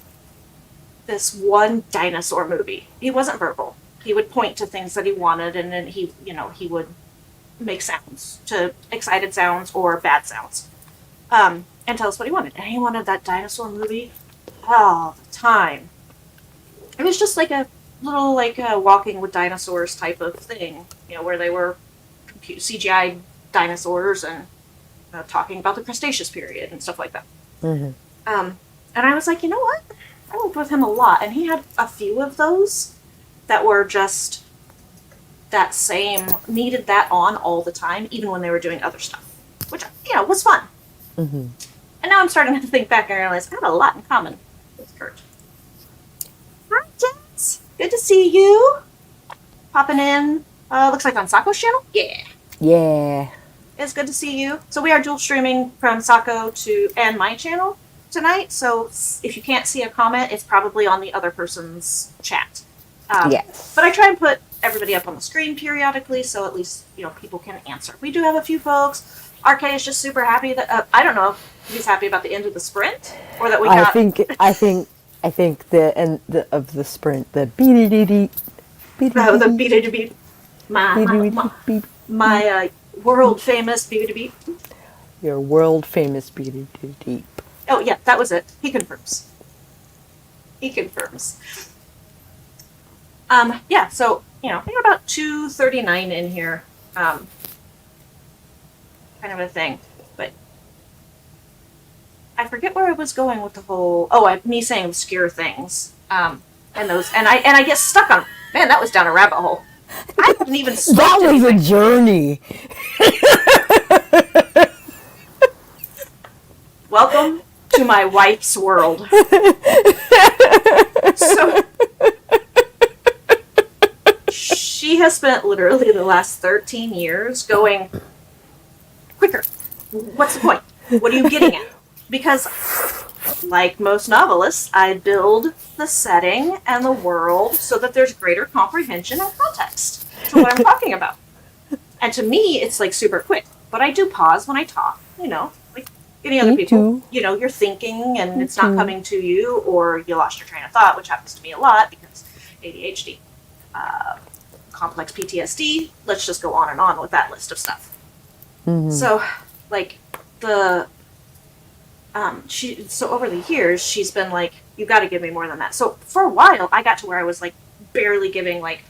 this one dinosaur movie. He wasn't verbal. He would point to things that he wanted, and then he would make sounds, to excited sounds or bad sounds, and tell us what he wanted. And he wanted that dinosaur movie all the time. It was just like a little walking with dinosaurs type of thing, where they were CGI dinosaurs and talking about the Cretaceous period and stuff like that. Mm-hmm. And I was like, you know what? I worked with him a lot, and he had a few of those that were just that same, needed that on all the time, even when they were doing other stuff, which, was fun. Mm-hmm. And now I'm starting to think back and realize I have a lot in common with Kurt. Hi, Jess. Good to see you. Popping in, looks like on Sako's channel? Yeah. Yeah. It's good to see you. So we are dual streaming from Sako and my channel tonight, so if you can't see a comment, it's probably on the other person's chat. Yes. But I try and put everybody up on the screen periodically, so at least people can answer. We do have a few folks. RK is just super happy that I don't know if he's happy about the end of the sprint or that we got. I think the end of the sprint, the beat. No, the beat. My world famous beat. Your world famous beat. Oh yeah, that was it. He confirms. Yeah, so, I think about 2:39 in here, kind of a thing, but I forget where I was going with the whole, me saying obscure things, and I get stuck on, man, that was down a rabbit hole. I didn't even That was anything. A journey. Welcome to my wife's world. So, she has spent literally the last 13 years going, quicker. What's the point? What are you getting at? Because, like most novelists, I build the setting and the world so that there's greater comprehension and context to what I'm talking about. And to me, it's like super quick. But I do pause when I talk, like any other people. You're thinking and it's not coming to you, or you lost your train of thought, which happens to me a lot because, ADHD, complex PTSD. Let's just go on and on with that list of stuff. So, like, so over the years, she's been like, you got to give me more than that. So for a while, I got to where I was like barely giving like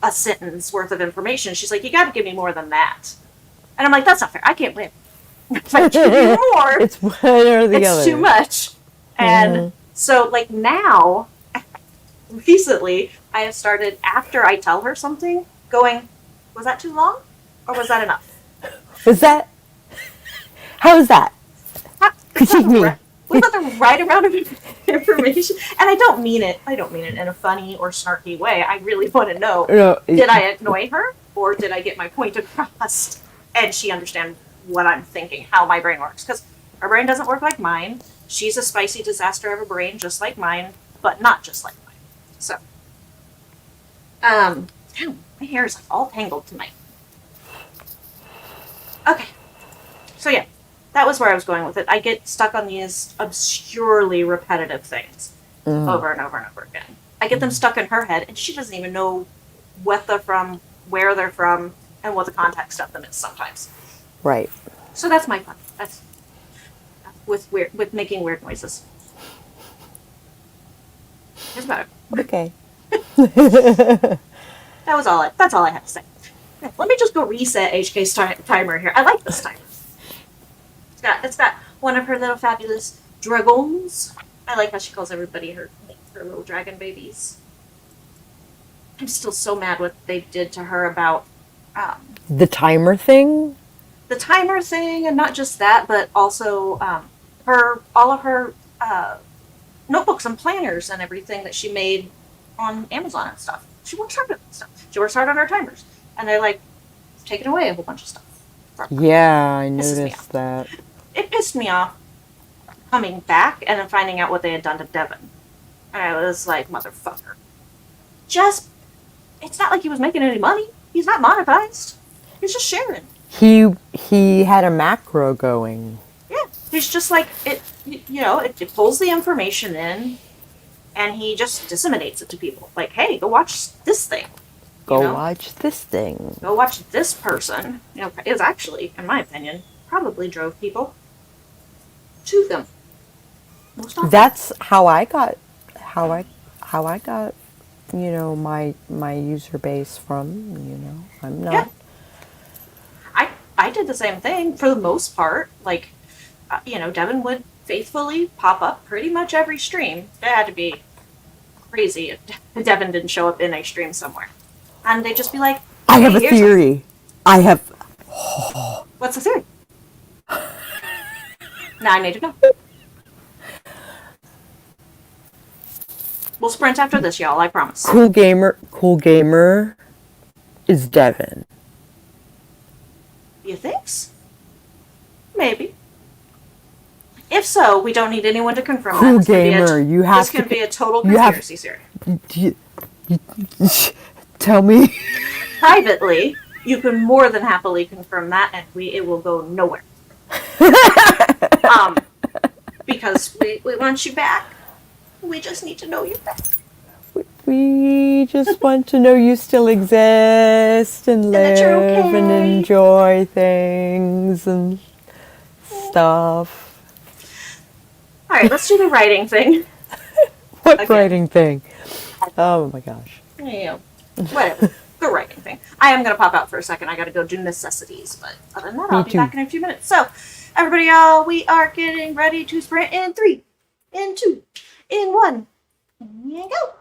a sentence worth of information. She's like, you got to give me more than that. And I'm like, that's not fair. I can't win. If I give you more, It's one or the other. it's too much. And so, like, now, recently, I have started, after I tell her something, going, was that too long? Or was that enough? Was that? How was that? Critique me. Was that the right amount of information? And I don't mean it in a funny or snarky way. I really want to know, did I annoy her? Or did I get my point across? And she understand what I'm thinking, how my brain works. Because her brain doesn't work like mine. She's a spicy disaster of a brain just like mine, but not just like mine. So, damn, my hair is like all tangled tonight. Okay. So yeah, that was where I was going with it. I get stuck on these obscurely repetitive things over and over and over again. I get them stuck in her head, and she doesn't even know what they're from, where they're from, and what the context of them is sometimes. Right. So that's my fun. That's with making weird noises. Here's about it. Okay. That's all I have to say. Okay, let me just go reset HK's timer here. I like this timer. It's got one of her little fabulous dragons. I like how she calls everybody her little dragon babies. I'm still so mad what they did to her about the timer thing. The timer thing, and not just that, but also all of her notebooks and planners and everything that she made on Amazon and stuff. She works hard on stuff. She works hard on her timers, and they're like taking away a whole bunch of stuff. Yeah, I noticed that. It pissed me off coming back and then finding out what they had done to Devin. And I was like, motherfucker. It's not like he was making any money. He's not monetized. He's just sharing. He had a macro going. Yeah, he's just like, it pulls the information in and he just disseminates it to people. Like, hey, go watch this thing. Go watch this thing. Go watch this person. Is actually, in my opinion, probably drove people to them. That's how I got my user base from, I'm not. Yeah. I did the same thing for the most part. Like, Devin would faithfully pop up pretty much every stream. It had to be crazy if Devin didn't show up in a stream somewhere. And they'd just be like, I have a theory. What's the theory? Now I need to know. We'll sprint after this, y'all, I promise. Cool gamer is Devin. You think so? Maybe. If so, we don't need anyone to confirm cool that. Gamer, this can be a total conspiracy theory. Tell me. Privately, you can more than happily confirm that, and it will go nowhere. Because we want you back. We just need to know you're back. We just want to know you still exist and live and enjoy things and stuff. All right, let's do the writing thing. What writing thing? Oh my gosh. Yeah, whatever. The writing thing. I am going to pop out for a second. I got to go do necessities, but other than that, I'll be back in a few minutes. So, everybody, we are getting ready to sprint in 3, in 2, in 1. And go.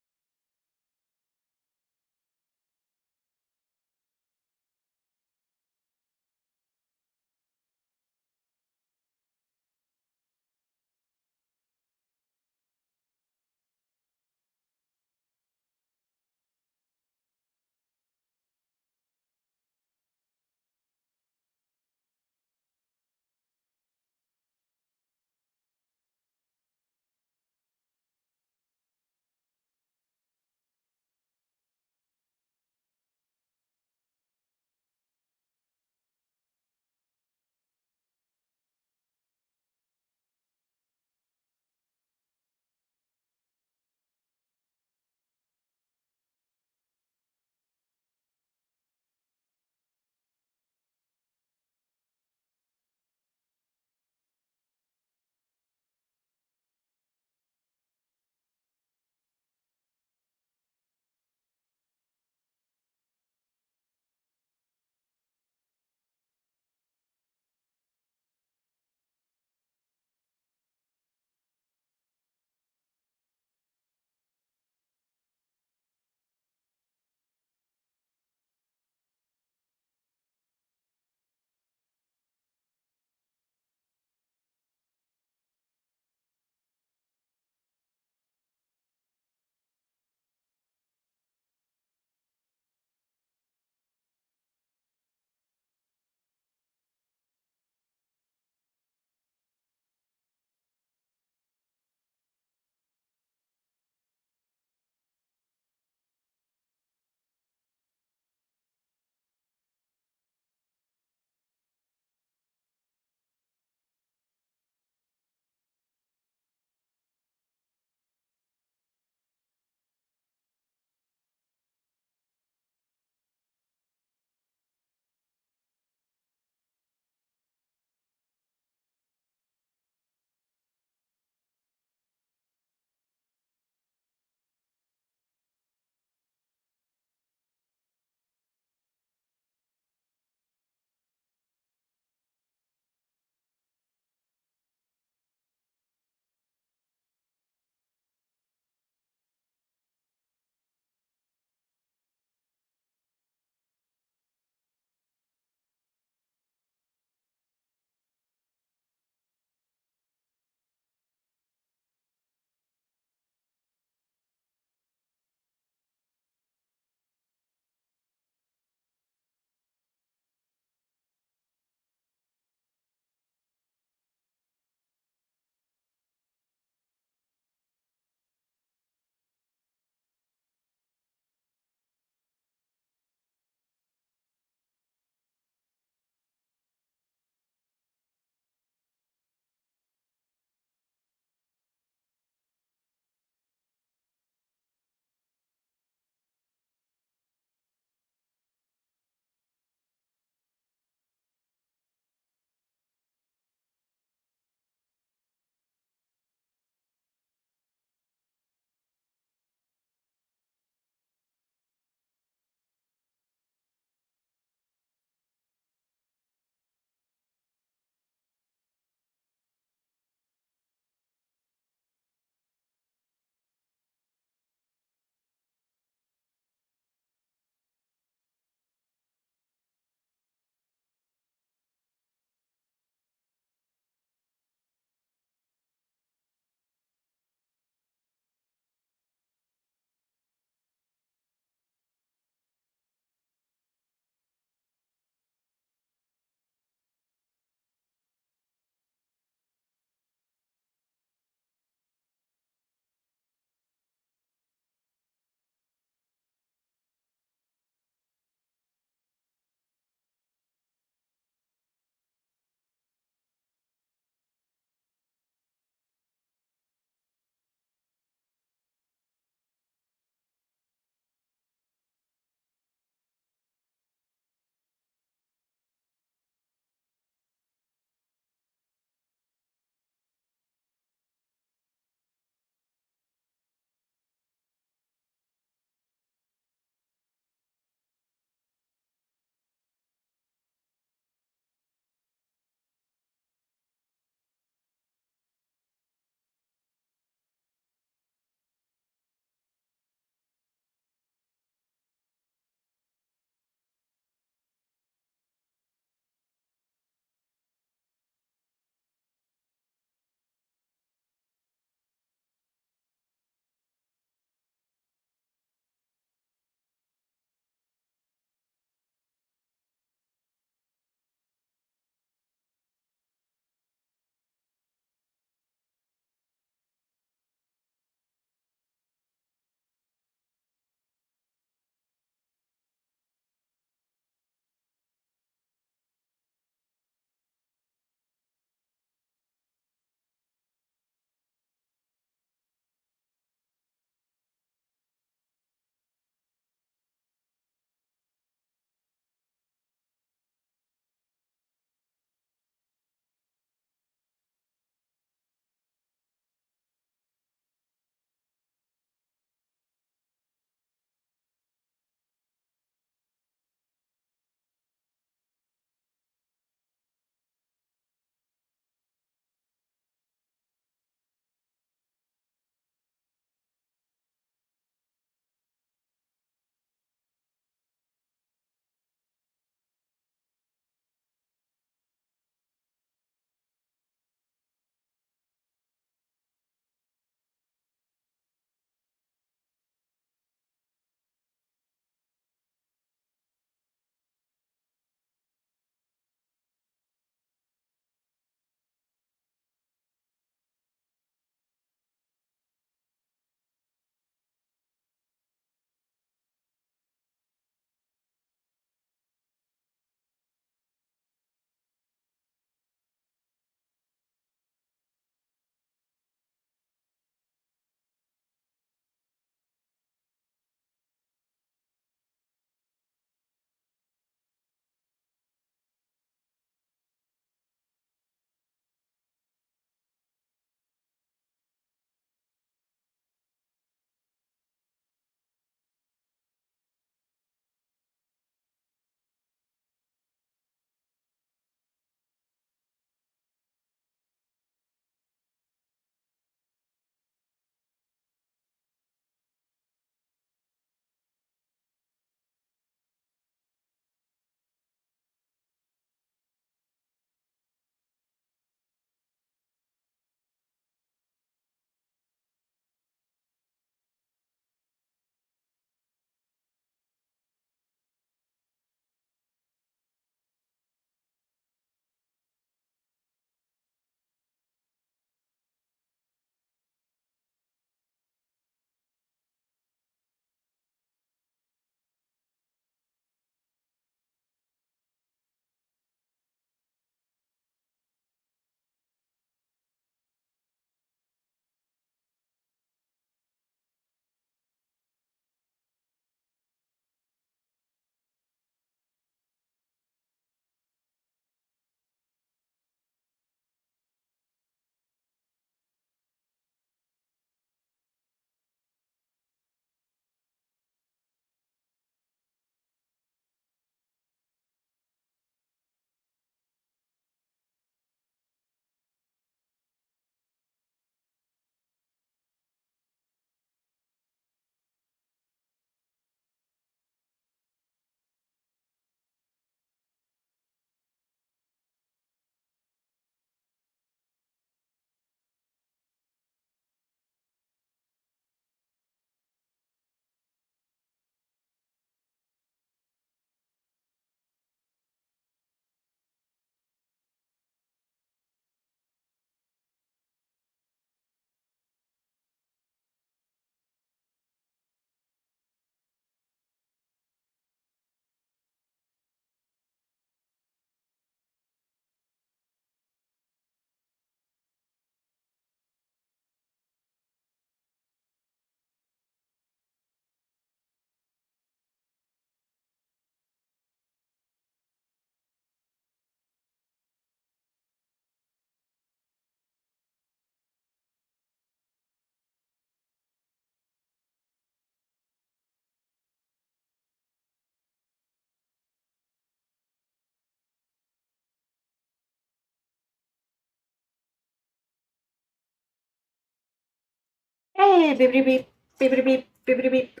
Hey, beepity beep, beepity beep, beepity beep.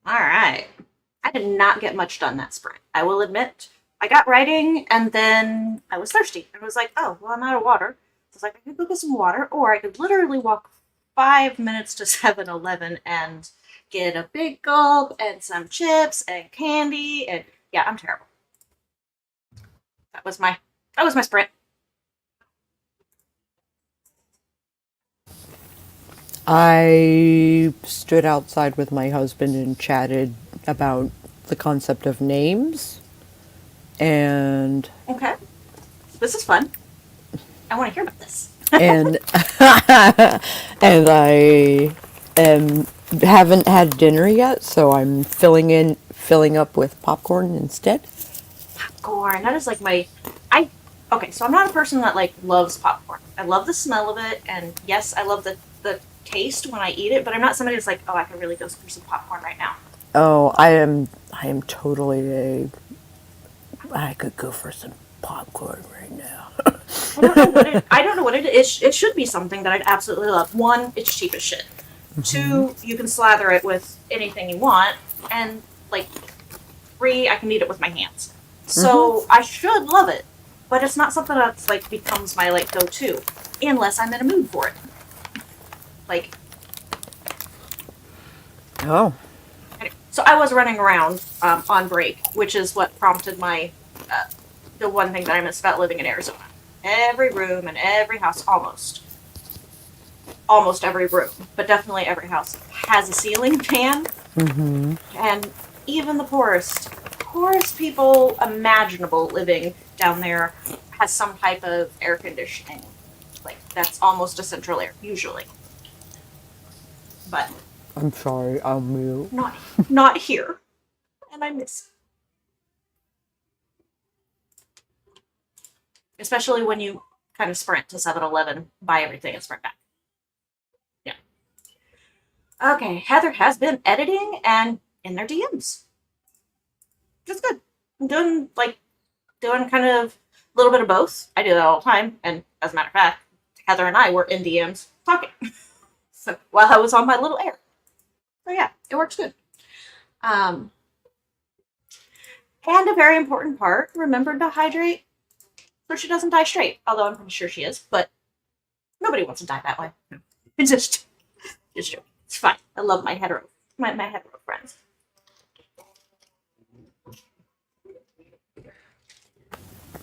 All right. I did not get much done that sprint. I will admit. I got writing and then I was thirsty. I was like, oh, well, I'm out of water. So I was like, I could go get some water, or I could literally walk 5 minutes to 7-Eleven and get a big gulp and some chips and candy. And yeah, I'm terrible. That was my sprint. I stood outside with my husband and chatted about the concept of names. And Okay. This is fun. I want to hear about this. and and I haven't had dinner yet, so I'm filling up with popcorn instead. Popcorn. That is like okay, so I'm not a person that like loves popcorn. I love the smell of it, and yes, I love the taste when I eat it, but I'm not somebody that's like, oh, I could really go through some popcorn right now. Oh, I am totally I could go for some popcorn right now. I don't know what it is. It should be something that I'd absolutely love. One, it's cheap as shit. Mm-hmm. Two, you can slather it with anything you want, and like, three, I can eat it with my hands. So I should love it, but it's not something that's like becomes my like go-to, unless I'm in a mood for it. Like, oh, anyway, so I was running around on break, which is what prompted my the one thing that I miss about living in Arizona. Every room and every house, almost every room, but definitely every house has a ceiling fan. Mm-hmm. And even the poorest people imaginable living down there has some type of air conditioning. Like, that's almost a central air, usually. But I'm sorry, I'll mute. Not here. And I miss it. Especially when you kind of sprint to 7-Eleven, buy everything, and sprint back. Yeah. Okay, Heather has been editing and in their DMs. That's good. I'm doing kind of a little bit of both. I do that all the time, and as a matter of fact, Heather and I were in DMs talking. So while I was on my little air. So yeah, it works good. And a very important part, remember to hydrate so she doesn't die straight. Although I'm pretty sure she is, but nobody wants to die that way. It's just joking. It's fine. I love my hetero friends.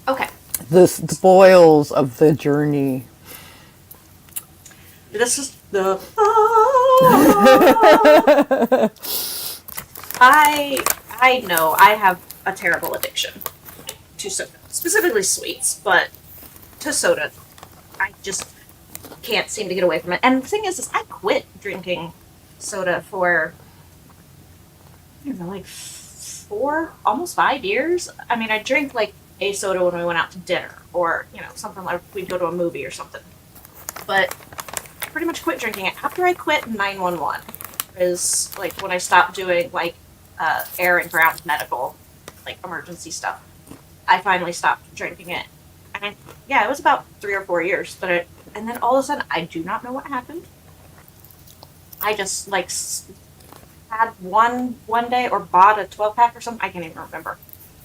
Okay. The spoils of the journey. This is the. I know I have a terrible addiction to soda, specifically sweets, but to soda, I just can't seem to get away from it. And the thing is I quit drinking soda for, I don't know, like almost 5 years. I mean, I drink like a soda when we went out to dinner, or something like we'd go to a movie or something. But I pretty much quit drinking it after I quit 911. Is like when I stopped doing like air and ground medical, like emergency stuff. I finally stopped drinking it, and it was about 3 or 4 years. And then all of a sudden, I do not know what happened. I just like had one day or bought a 12-pack or something. I can't even remember.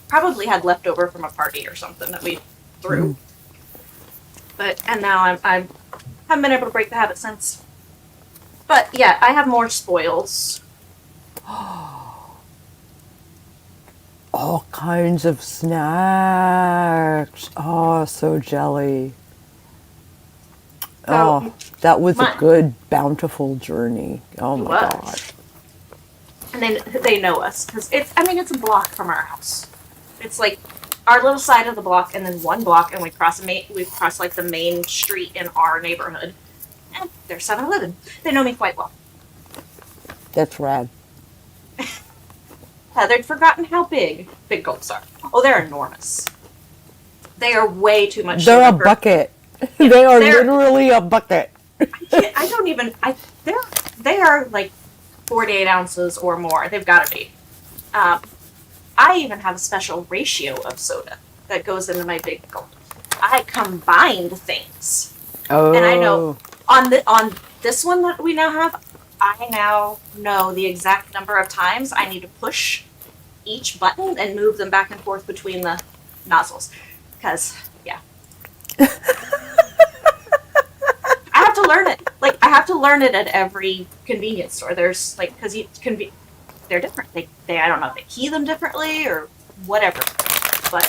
Probably had leftover from a party or something that we threw. And now I haven't been able to break the habit since. But yeah, I have more spoils. All kinds of snacks. Oh, so jelly. Oh, that was a good, bountiful journey. Oh my God. And they know us because it's a block from our house. It's like our little side of the block and then one block, and we cross like the main street in our neighborhood. And there's 7-Eleven. They know me quite well. That's rad. They'd forgotten how big gulps are. Oh, they're enormous. They are way too much. They're a bucket. Yeah, they are literally a bucket. They are like 48 ounces or more. They've got to be. I even have a special ratio of soda that goes into my big gulp. I combined things. Oh. And I know On this one that we now have, I now know the exact number of times I need to push each button and move them back and forth between the nozzles. Because, yeah. I have to learn it. Like, I have to learn it at every convenience store. There's, like, because they're different. I don't know if they key them differently or whatever. But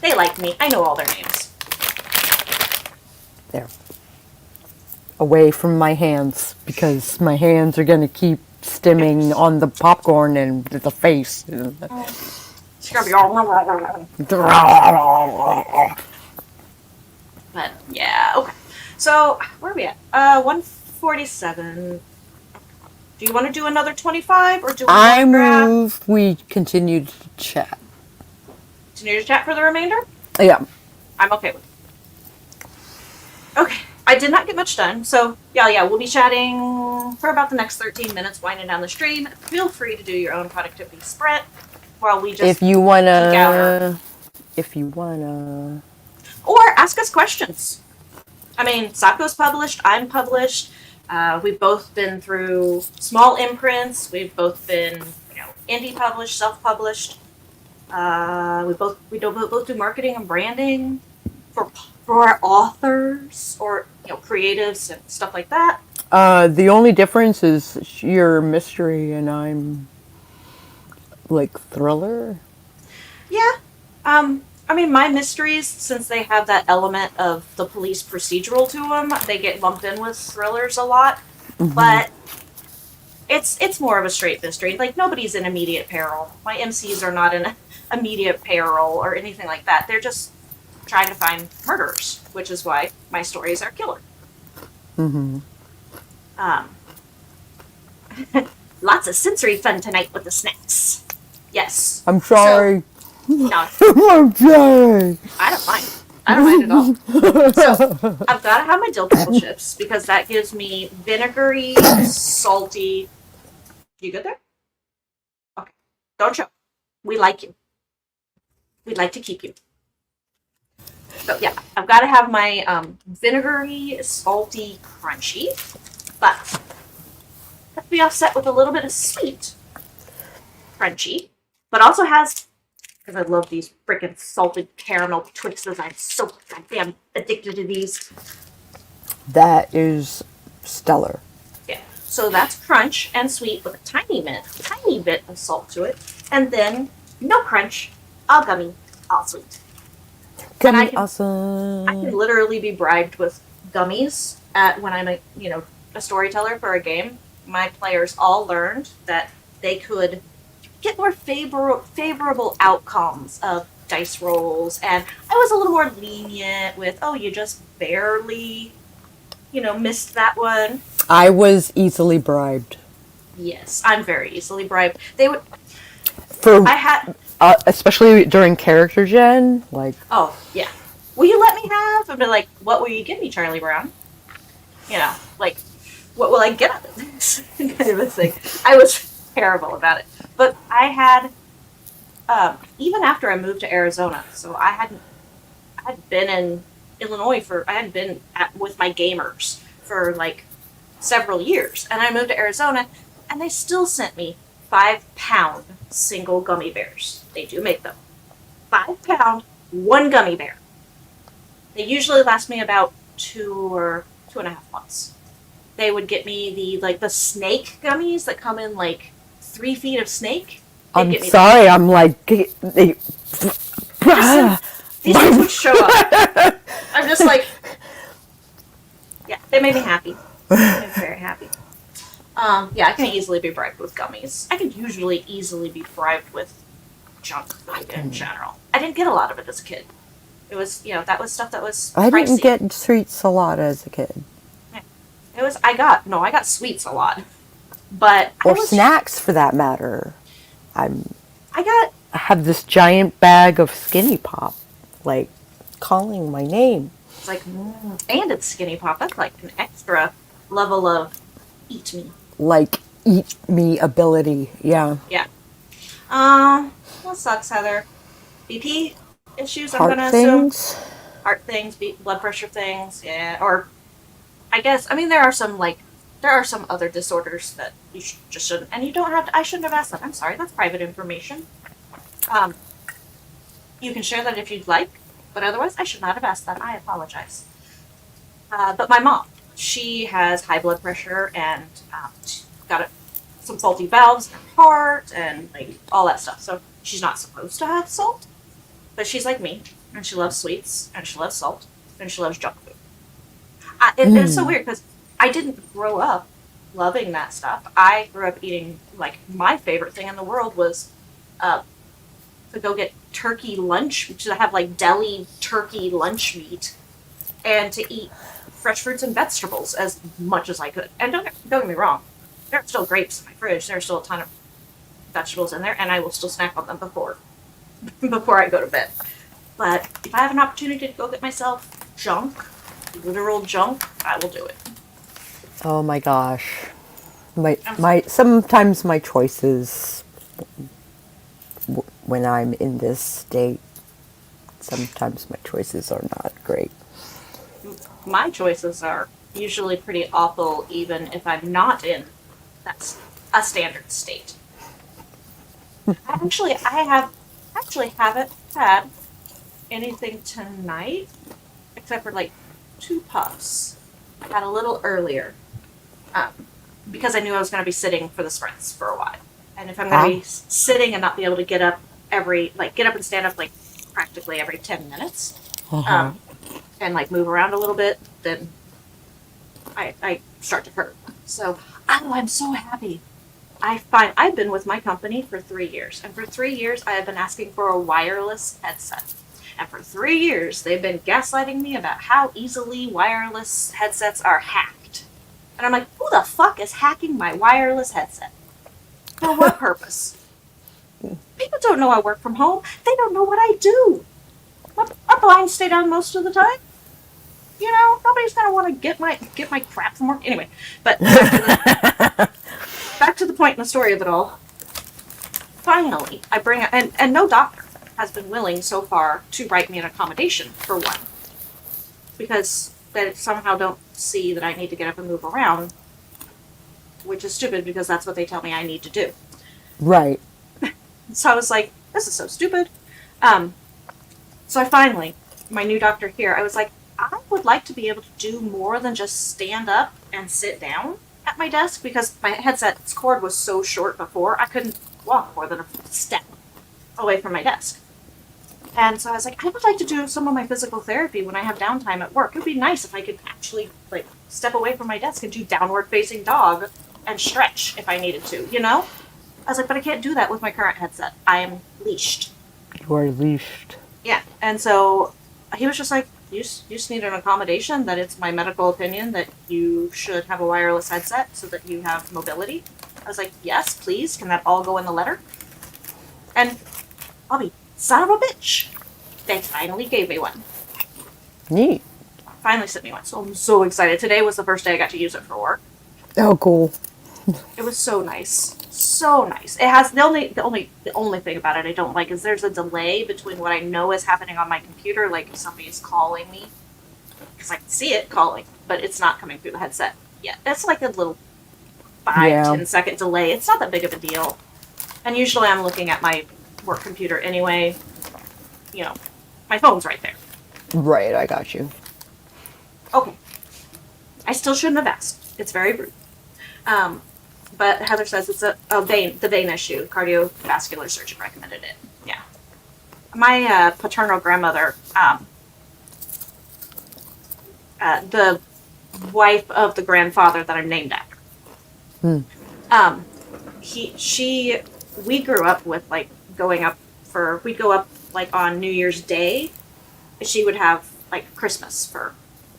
they like me. I know all their names. There. Away from my hands, because my hands are going to keep stimming on the popcorn and the face. It's gonna be But yeah, okay. So where are we at? 147. Do you want to do another 25 or do we I move we continue to chat. Continue to chat for the remainder? Yeah. I'm okay with it. Okay. I did not get much done, so yeah, we'll be chatting for about the next 13 minutes, winding down the stream. Feel free to do your own productivity sprint while we just If you wanna or ask us questions. I mean, Sako's published, I'm published. We've both been through small imprints. We've both been, indie published, self-published. We both do marketing and branding for our authors or creatives and stuff like that. the only difference is you're mystery and I'm like thriller. Yeah. I mean, my mysteries, since they have that element of the police procedural to them, they get lumped in with thrillers a lot. Mm-hmm. But it's more of a straight mystery. Like, nobody's in immediate peril. My MCs are not in immediate peril or anything like that. They're just trying to find murderers, which is why my stories are killer. Mm-hmm. Lots of sensory fun tonight with the snacks. Yes. I'm sorry. No. I'm sorry. I don't mind. I don't mind at all. So, I've got to have my dill pickle chips because that gives me vinegary, salty. You good there? Okay. Don't choke. We like you. We'd like to keep you. So, yeah, I've got to have my vinegary, salty, crunchy, but have to be offset with a little bit of sweet, crunchy, but also has, because I love these freaking salted caramel Twixes. I'm so goddamn addicted to these. That is stellar. Yeah, so that's crunch and sweet with a tiny bit of salt to it, and then no crunch, all gummy, all sweet. Gummy awesome. I can literally be bribed with gummies when I'm a storyteller for a game. My players all learned that they could get more favorable outcomes of dice rolls, and I was a little more lenient with, you just barely, missed that one. I was easily bribed. Yes, I'm very easily bribed. Especially during character gen, like. Oh yeah, will you let me have? I'd be like, what will you give me, Charlie Brown? What will I get out of this? Kind of a thing. I was terrible about it. But I had, even after I moved to Arizona, so I hadn't been in Illinois I hadn't been with my gamers for like several years. And I moved to Arizona, and they still sent me 5-pound single gummy bears. They do make them. 5-pound, one gummy bear. They usually last me about 2 or 2.5 months. They would get me the snake gummies that come in like 3 feet of snake. I'm sorry, I'm like these things would show up. I'm just like, yeah, they made me happy. They made me very happy. Yeah, I can easily be bribed with gummies. I can usually easily be bribed with junk food in general. I didn't get a lot of it as a kid. It was, that was stuff that was pricey. I didn't get sweets a lot as a kid. Yeah. I got sweets a lot. But snacks for that matter. I have this giant bag of Skinny Pop, like calling my name. It's like, and it's Skinny Pop. That's like an extra level of eat me. Like eat me ability, yeah. Yeah. What sucks, Heather? BP issues. Heart I'm gonna things. assume. Heart things, blood pressure things, yeah, or I guess, I mean, there are some other disorders that you just shouldn't, and you don't have to, I shouldn't have asked that. I'm sorry, that's private information. Um, you can share that if you'd like, but otherwise, I should not have asked that. I apologize. But my mom, she has high blood pressure and she's got some faulty valves in her heart and like all that stuff. So she's not supposed to have salt, but she's like me, and she loves sweets, and she loves salt, and she loves junk food. It's so weird because I didn't grow up loving that stuff. I grew up eating, like, my favorite thing in the world was to go get turkey lunch, to have like deli turkey lunch meat, and to eat fresh fruits and vegetables as much as I could. And don't get me wrong, there are still grapes in my fridge. There's still a ton of vegetables in there, and I will still snack on them before I go to bed. But if I have an opportunity to go get myself junk, literal junk, I will do it. Oh my gosh. Sometimes my choices when I'm in this state, sometimes my choices are not great. My choices are usually pretty awful, even if I'm not in a standard state. I haven't had anything tonight, except for like 2 puffs. I had a little earlier, because I knew I was going to be sitting for the sprints for a while. And if I'm going to be sitting and not be able to get up and stand up like practically every 10 minutes, and like move around a little bit, then I start to hurt. So, I'm so happy. I've been with my company for 3 years, and for 3 years I have been asking for a wireless headset. And for 3 years they've been gaslighting me about how easily wireless headsets are hacked. And I'm like, who the fuck is hacking my wireless headset? For what purpose? People don't know I work from home. They don't know what I do. My blinds stay down most of the time. You know, nobody's gonna want to get my crap from work anyway. But back to the point in the story of it all. Finally, I bring up, and no doctor has been willing so far to write me an accommodation for one, because they somehow don't see that I need to get up and move around, which is stupid because that's what they tell me I need to do. Right. So I was like, this is so stupid. So I finally, my new doctor here, I was like, I would like to be able to do more than just stand up and sit down at my desk, because my headset's cord was so short before, I couldn't walk more than a step away from my desk. And so I was like, I would like to do some of my physical therapy when I have downtime at work. It would be nice if I could actually like step away from my desk and do downward facing dog and stretch if I needed to, you know? I was like, but I can't do that with my current headset. I am leashed. You are leashed. Yeah. And so he was just like, you just need an accommodation, that it's my medical opinion that you should have a wireless headset so that you have mobility. I was like, yes, please. Can that all go in the letter? And I'll be son of a bitch. They finally gave me one. Neat. Finally sent me one. So I'm so excited. Today was the first day I got to use it for work. Oh, cool. It was so nice. So nice. It has the only thing about it I don't like is there's a delay between what I know is happening on my computer, like if somebody is calling me, because I can see it calling, but it's not coming through the headset yet. It's like a little 5-10 second delay. It's not that big of a deal. And usually I'm looking at my work computer anyway. You know, my phone's right there. Right, I got you. Okay. I still shouldn't have asked. It's very rude. But Heather says it's the vein issue. Cardiovascular surgeon recommended it. Yeah. My paternal grandmother, the wife of the grandfather that I'm named after. We grew up with like we'd go up like on New Year's Day. She would have like Christmas for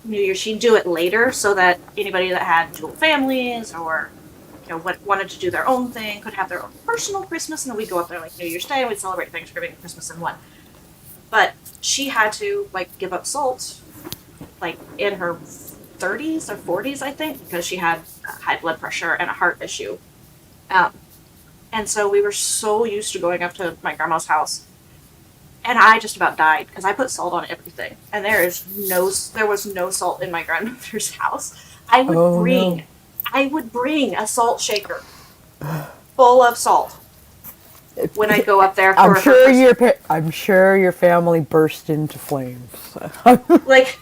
New Year's. She'd do it later so that anybody that had dual families or wanted to do their own thing could have their own personal Christmas, and then we'd go up there like New Year's Day and we'd celebrate Thanksgiving and Christmas in one. But she had to like give up salt like in her 30s or 40s, I think, because she had high blood pressure and a heart issue. And so we were so used to going up to my grandma's house, and I just about died because I put salt on everything, and there was no salt in my grandmother's house. I would Oh, bring, no. I would bring a salt shaker full of salt when I go up there for I'm sure your family burst into flames. like,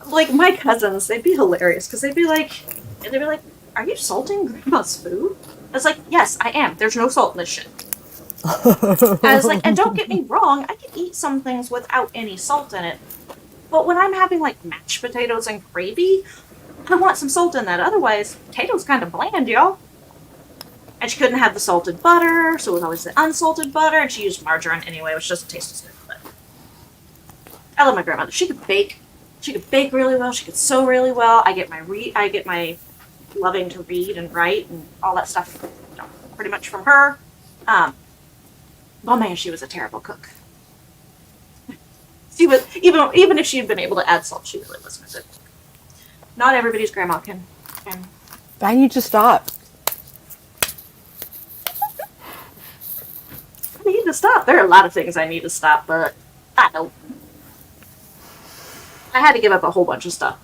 like my cousins, they'd be hilarious because they'd be like, "Are you salting Grandma's food?" I was like, "Yes, I am. There's no salt in this shit." I was like, and don't get me wrong, I can eat some things without any salt in it. But when I'm having like mashed potatoes and gravy, I want some salt in that. Otherwise, potatoes kind of bland, y'all. And she couldn't have the salted butter, so it was always the unsalted butter, and she used margarine anyway, which doesn't taste as good. But I love my grandmother. She could bake. She could bake really well. She could sew really well. I get my loving to read and write and all that stuff, pretty much from her. Oh man, she was a terrible cook. She was even if she had been able to add salt, she really wasn't a good cook. Not everybody's grandma can. I need to stop. I need to stop. There are a lot of things I need to stop, but I don't. I had to give up a whole bunch of stuff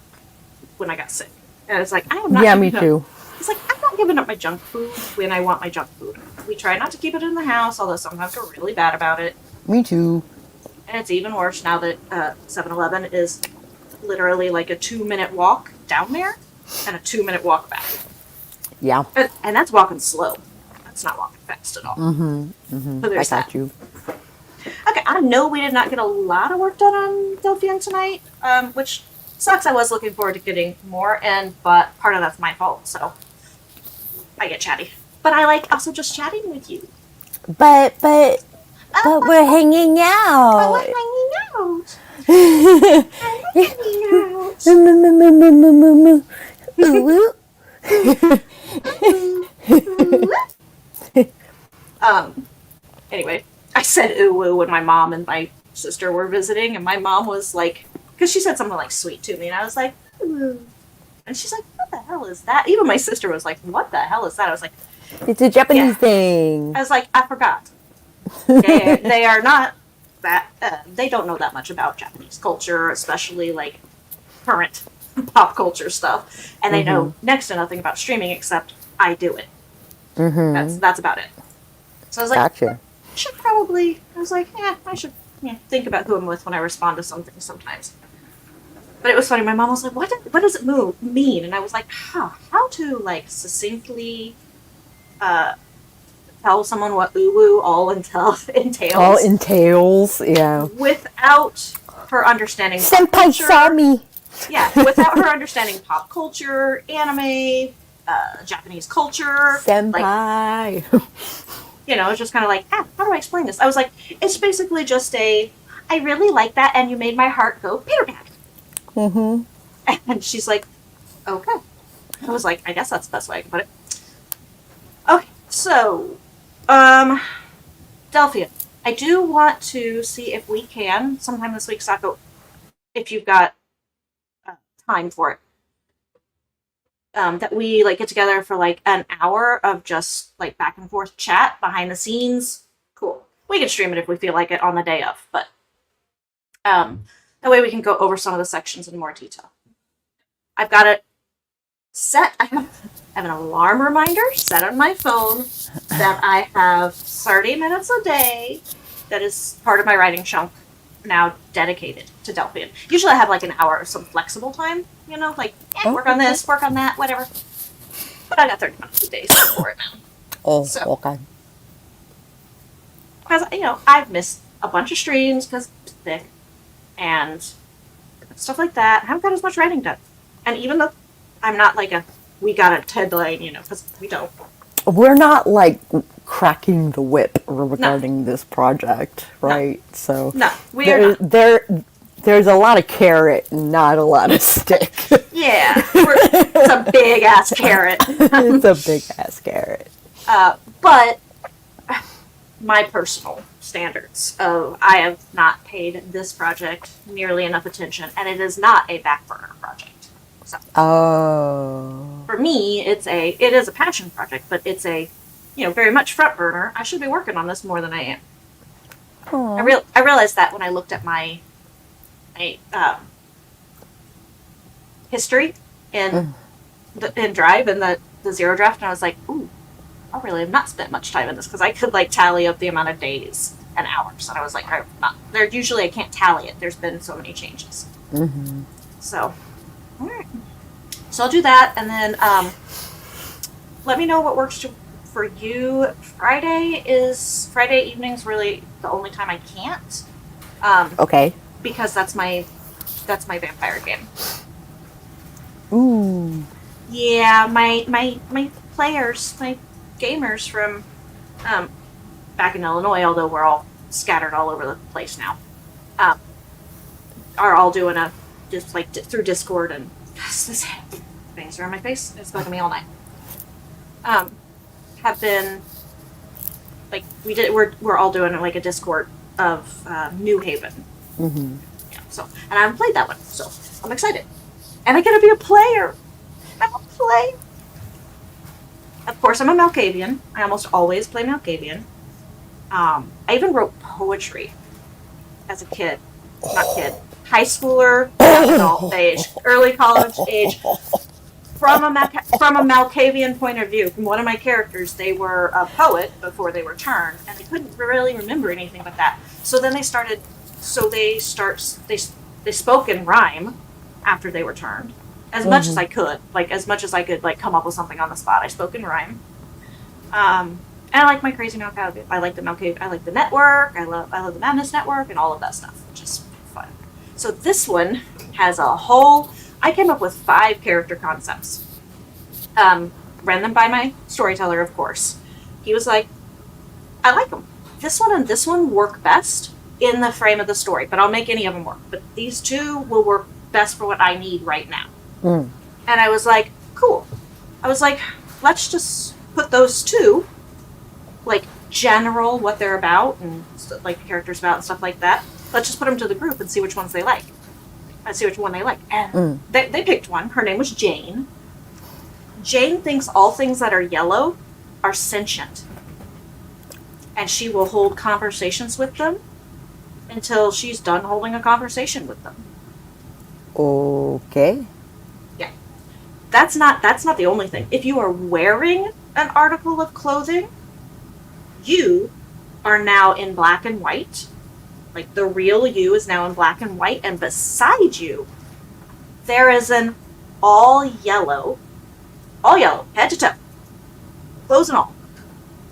when I got sick, and it's like I am not. Yeah, me too. It's like I'm not giving up my junk food when I want my junk food. We try not to keep it in the house, although sometimes we're really bad about it. Me too. And it's even worse now that 7-Eleven is literally like a 2-minute walk down there and a 2-minute walk back. Yeah. And that's walking slow. That's not walking fast at all. Mm-hmm. So I there's got that. you. Okay, I know we did not get a lot of work done on Delphian tonight, which sucks. I was looking forward to getting more, but part of that's my fault, so I get chatty. But I like also just chatting with you. But we're hanging I out. like hanging out. I like hanging out. Anyway, I said ooh woo when my mom and my sister were visiting, and my mom was like, because she said something like sweet to me, and I was like, ooh. And she's like, what the hell is that? Even my sister was like, what the hell is that? I was like, It's a Japanese thing. I was like, I forgot. They are not that, they don't know that much about Japanese culture, especially like current pop culture stuff. And they know next to nothing about streaming except I do it. That's about it. So I was like, Gotcha. I was like, I should think about who I'm with when I respond to something sometimes. But it was funny. My mom was like, what does it mean? And I was like, how to like succinctly tell someone what uwu all entails. All entails, yeah. Without her understanding pop Senpai culture. saw me. Yeah, without her understanding pop culture, anime, Japanese culture. Senpai. Like, it's just kind of like, how do I explain this? I was like, it's basically just I really like that, and you made my heart go Peter Pan. And she's like, okay. I was like, I guess that's the best way I can put it. Okay, so, Delphia, I do want to see if we can, sometime this week, Sako, if you've got time for it, that we like get together for like an hour of just like back and forth chat behind the scenes. Cool. We can stream it if we feel like it on the day of, but that way we can go over some of the sections in more detail. I've got it set. I have an alarm reminder set on my phone that I have 30 minutes a day that is part of my writing chunk now dedicated to Delphian. Usually I have like an hour of some flexible time, like work on this, work on that, whatever. But I got 30 minutes a day for it now. Oh, so, okay. Because, I've missed a bunch of streams because it's thick and stuff like that. I haven't got as much writing done. And even though I'm not like we got a deadline, because we don't. We're not like cracking the whip regarding this project, right? No. So no, we are not. There's a lot of carrot, not a lot of stick. Yeah, it's a big ass carrot. It's a big ass carrot. But my personal standards of I have not paid this project nearly enough attention, and it is not a back burner project. So, oh. For me, it is a passion project, but it's very much front burner. I should be working on this more than I am. I realized that when I looked at my history in in Drive and the Zero Draft, and I was like, ooh, I really have not spent much time in this because I could like tally up the amount of days and hours, and I was like, there usually I can't tally it. There's been so many changes. Mm-hmm. So, all right. So I'll do that, and then let me know what works for you. Friday evening's really the only time I can't. Okay. Because that's my vampire game. Ooh. Yeah, my players, my gamers from back in Illinois, although we're all scattered all over the place now, are all doing just like through Discord, and this things are on my face. It's bugging me all night. Have been like we're all doing like a Discord of New Haven. Mm-hmm. Yeah, so and I haven't played that one, so I'm excited, and I get to be a player. I'm a player. Of course, I'm a Malkavian. I almost always play Malkavian. I even wrote poetry as a kid. Not kid. High schooler, adult age, early college age. From a Malkavian point of view, from one of my characters, they were a poet before they were turned, and they couldn't really remember anything but that. So then they started. So they spoke in rhyme after they were turned, as much as I could, come up with something on the spot. I spoke in rhyme. And I like my crazy Malkavian. I like the Malkavian. I like the network. I love the Madness Network and all of that stuff, which is fun. So this one has a whole. I came up with 5 character concepts. Ran them by my storyteller, of course. He was like, I like them. This one and this one work best in the frame of the story, but I'll make any of them work. But these 2 will work best for what I need right now. Mm. And I was like, cool. I was like, let's just put those 2, like, general, what they're about, and, like, characters about and stuff like that. Let's just put them to the group and see which ones they like. And see which one they like. And they picked one. Her name was Jane. Jane thinks all things that are yellow are sentient. And she will hold conversations with them until she's done holding a conversation with them. Okay. Yeah. That's not the only thing. If you are wearing an article of clothing, you are now in black and white. Like, the real you is now in black and white, and beside you, there is an all yellow, head to toe, clothes and all,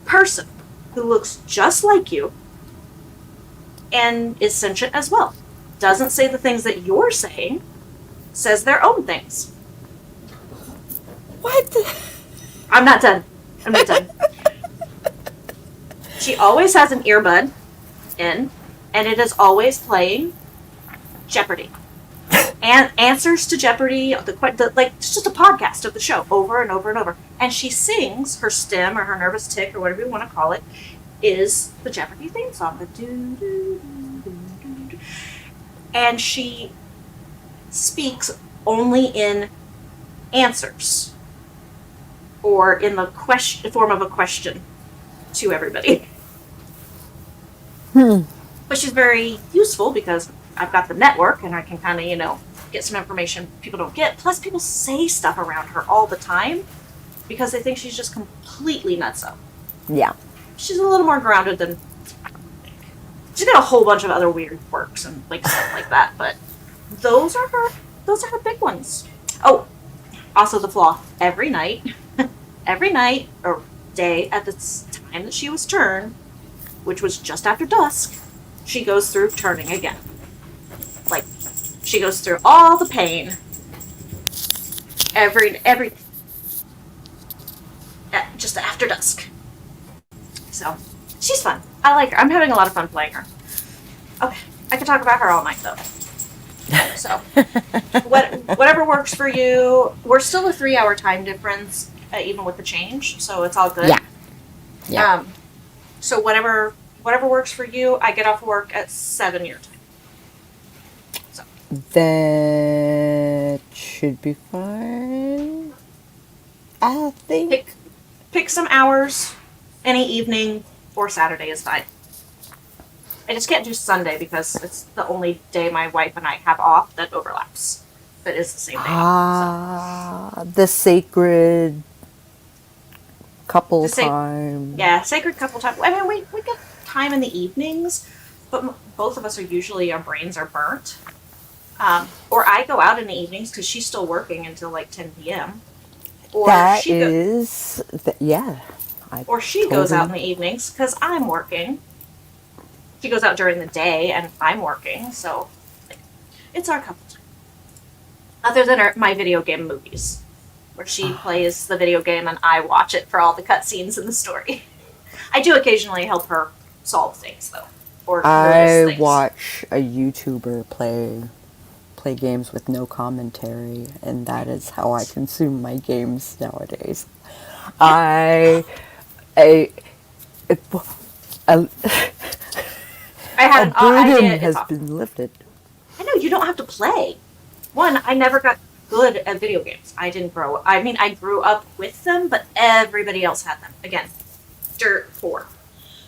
person who looks just like you and is sentient as well. Doesn't say the things that you're saying, says their own things. What? I'm not done. She always has an earbud in, and it is always playing Jeopardy. And answers to Jeopardy, it's just a podcast of the show over and over and over. And she sings, her stem or her nervous tick or whatever you want to call it, is the Jeopardy theme song. The do-do-do-do-do-do. And she speaks only in answers or in the form of a question to everybody. But she's very useful because I've got the network and I can kind of, get some information people don't get. Plus, people say stuff around her all the time because they think she's just completely nutso. Yeah. She's a little more grounded than I think. She's got a whole bunch of other weird quirks and stuff like that, but those are her big ones. Oh, also the flaw. Every night or day at the time that she was turned, which was just after dusk, she goes through turning again. Like, she goes through all the pain every just after dusk. So, she's fun. I like her. I'm having a lot of fun playing her. Okay, I could talk about her all night, though. So, whatever works for you. We're still a 3-hour time difference, even with the change, so it's all good. Yeah. So whatever works for you. I get off work at 7 your time. So that should be fine, I think. Pick some hours. Any evening or Saturday is fine. I just can't do Sunday because it's the only day my wife and I have off that overlaps. that is the same day. The sacred couple The sac- time. Yeah, sacred couple time. I mean, we get time in the evenings, but both of us are usually, our brains are burnt. Or I go out in the evenings because she's still working until like 10 p.m. Or That she is, yeah. or she goes out in the evenings because I'm working. She goes out during the day and I'm working, so like, it's our couple time. Other than my video game movies, where she plays the video game and I watch it for all the cutscenes in the story. I do occasionally help her solve things, though. Or I things. watch a YouTuber play games with no commentary, and that is how I consume my games nowadays. I I had a an burden idea. has been lifted. I know, you don't have to play. One, I never got good at video games. I didn't grow. I mean, I grew up with them, but everybody else had them. Again, dirt poor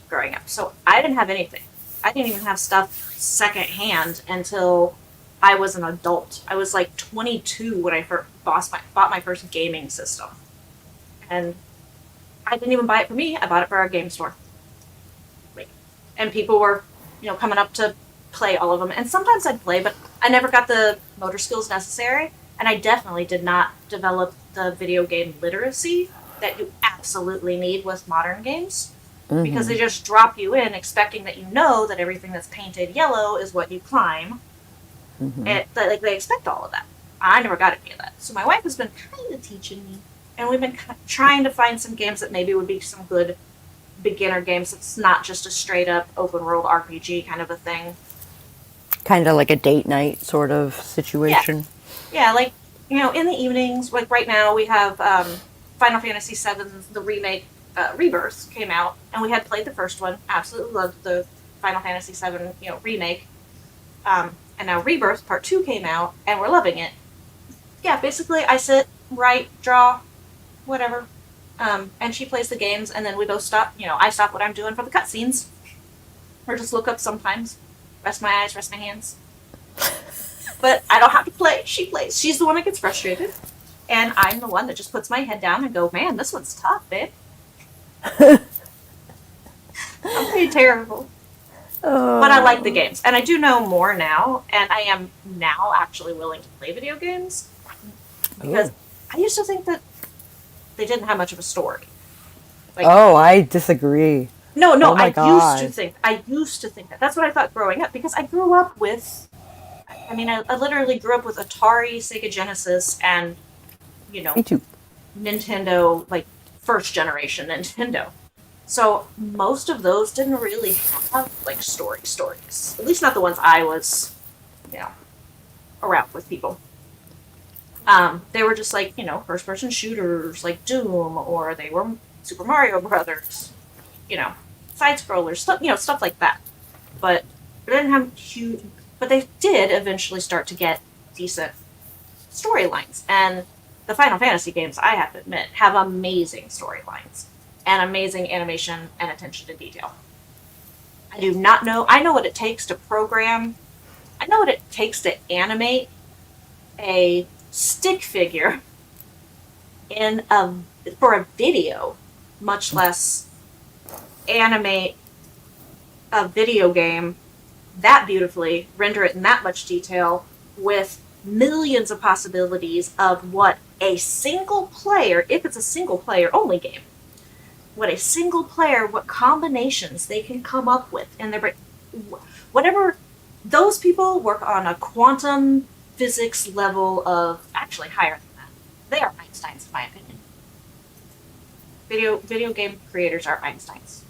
growing up. So I didn't have anything. I didn't even have stuff secondhand until I was an adult. I was like 22 when I first bought my first gaming system. And I didn't even buy it for me. I bought it for our game store. And people were, coming up to play all of them. And sometimes I'd play, but I never got the motor skills necessary. And I definitely did not develop the video game literacy that you absolutely need with modern games. Mm-hmm. Because they just drop you in expecting that you know that everything that's painted yellow is what you climb. Mm-hmm. They expect all of that. I never got any of that. So my wife has been kind of teaching me. And we've been trying to find some games that maybe would be some good beginner games. It's not just a straight up open world RPG kind of a thing. Kind of like a date night sort of situation. Yeah, like, in the evenings, like right now we have Final Fantasy VII, the remake, Rebirth came out, and we had played the first one. Absolutely loved the Final Fantasy VII, remake. And now Rebirth Part 2 came out, and we're loving it. Yeah, basically I sit, write, draw, whatever. And she plays the games, and then we both stop. I stop what I'm doing for the cutscenes. Or just look up sometimes. Rest my eyes, rest my hands. But I don't have to play. She plays. She's the one that gets frustrated. And I'm the one that just puts my head down and go, man, this one's tough, babe. I'm pretty terrible. But I like the games. And I do know more now, and I am now actually willing to play video games. Because I used to think that they didn't have much of a story. I disagree. No, oh I God. used to think that. That's what I thought growing up, because I grew up with, I literally grew up with Atari, Sega Genesis, and, Me too. Nintendo, first generation Nintendo. So most of those didn't really have, stories. At least not the ones I was, around with people. They were just first-person shooters like Doom, or they were Super Mario Brothers, side-scrollers, stuff like that. But they didn't have huge. But they did eventually start to get decent storylines, and the Final Fantasy games, I have to admit, have amazing storylines and amazing animation and attention to detail. I do not know. I know what it takes to program. I know what it takes to animate a stick figure for a video, much less animate a video game that beautifully, render it in that much detail with millions of possibilities of what a single player, if it's a single player only game, what combinations they can come up with in their brain. Whatever, those people work on a quantum physics level of, actually higher than that. They are Einsteins, in my opinion. Video game creators are Einsteins.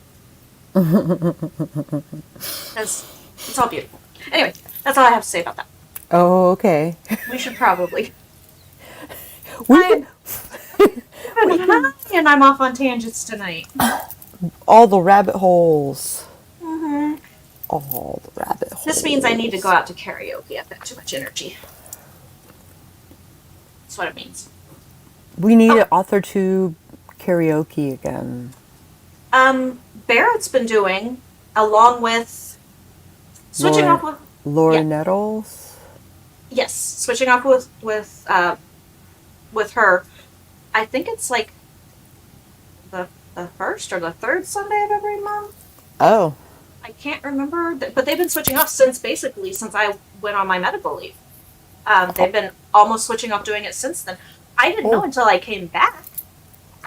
Because it's all beautiful. Anyway, that's all I have to say about that. Oh, okay. We should probably. And I'm off on tangents tonight. all the rabbit holes. Mm-hmm. All the rabbit holes. This means I need to go out to karaoke. I've got too much energy. That's what it means. We need an author to karaoke again. Barrett's been doing, along with switching off with Laura Nettles. Yes, switching off with her. I think it's like the first or the third Sunday of every month. Oh, I can't remember, but they've been switching off since I went on my medical leave. They've been almost switching off doing it since then. I didn't know until I came back.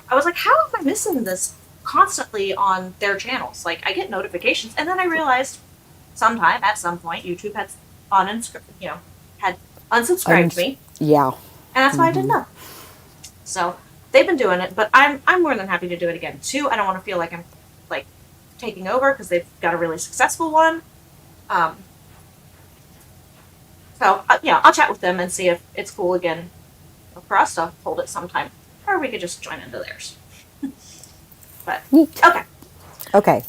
I was like, how am I missing this constantly on their channels? Like, I get notifications, and then I realized at some point, YouTube had had unsubscribed me, yeah. and that's why I didn't know. So they've been doing it, but I'm more than happy to do it again too. I don't want to feel like I'm like taking over because they've got a really successful one. So I'll chat with them and see if it's cool again for us to hold it sometime, or we could just join into theirs. But Neat. okay. Okay.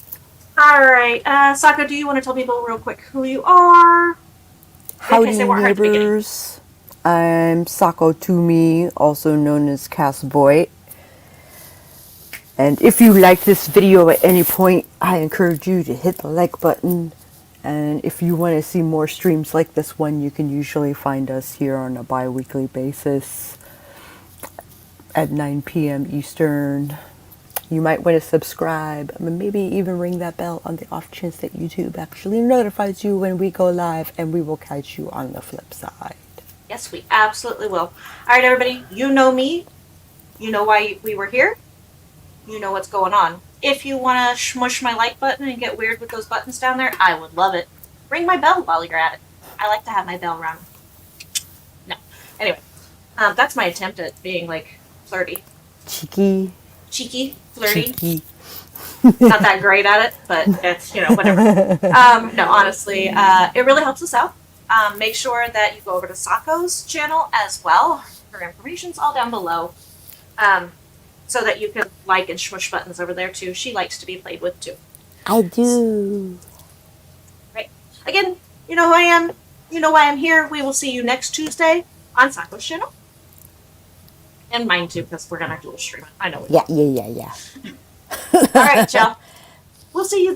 All right, Sako, do you want to tell people real quick who you are? Howdy, they weren't heard at the beginning. neighbors. I'm Sako Tumi, also known as Cass Voit. And if you like this video at any point, I encourage you to hit the like button. And if you want to see more streams like this one, you can usually find us here on a bi-weekly basis at 9 p.m. Eastern. You might want to subscribe, and maybe even ring that bell on the off chance that YouTube actually notifies you when we go live, and we will catch you on the flip side. Yes, we absolutely will. All right, everybody, you know me. You know why we were here. You know what's going on. If you want to smush my like button and get weird with those buttons down there, I would love it. Ring my bell while you're at it. I like to have my bell rung. No. Anyway, that's my attempt at being, like, flirty. Cheeky. Cheeky, flirty. Cheeky. Not that great at it, but it's, whatever. No, honestly, it really helps us out. Make sure that you go over to Sako's channel as well. Her information's all down below. So that you can like and smush buttons over there too. She likes to be played with too. I do. Right. Again, you know who I am. You know why I'm here. We will see you next Tuesday on Sako's channel. And mine too, because we're going to dual stream it. I know we will. Yeah. All right, y'all. We'll see you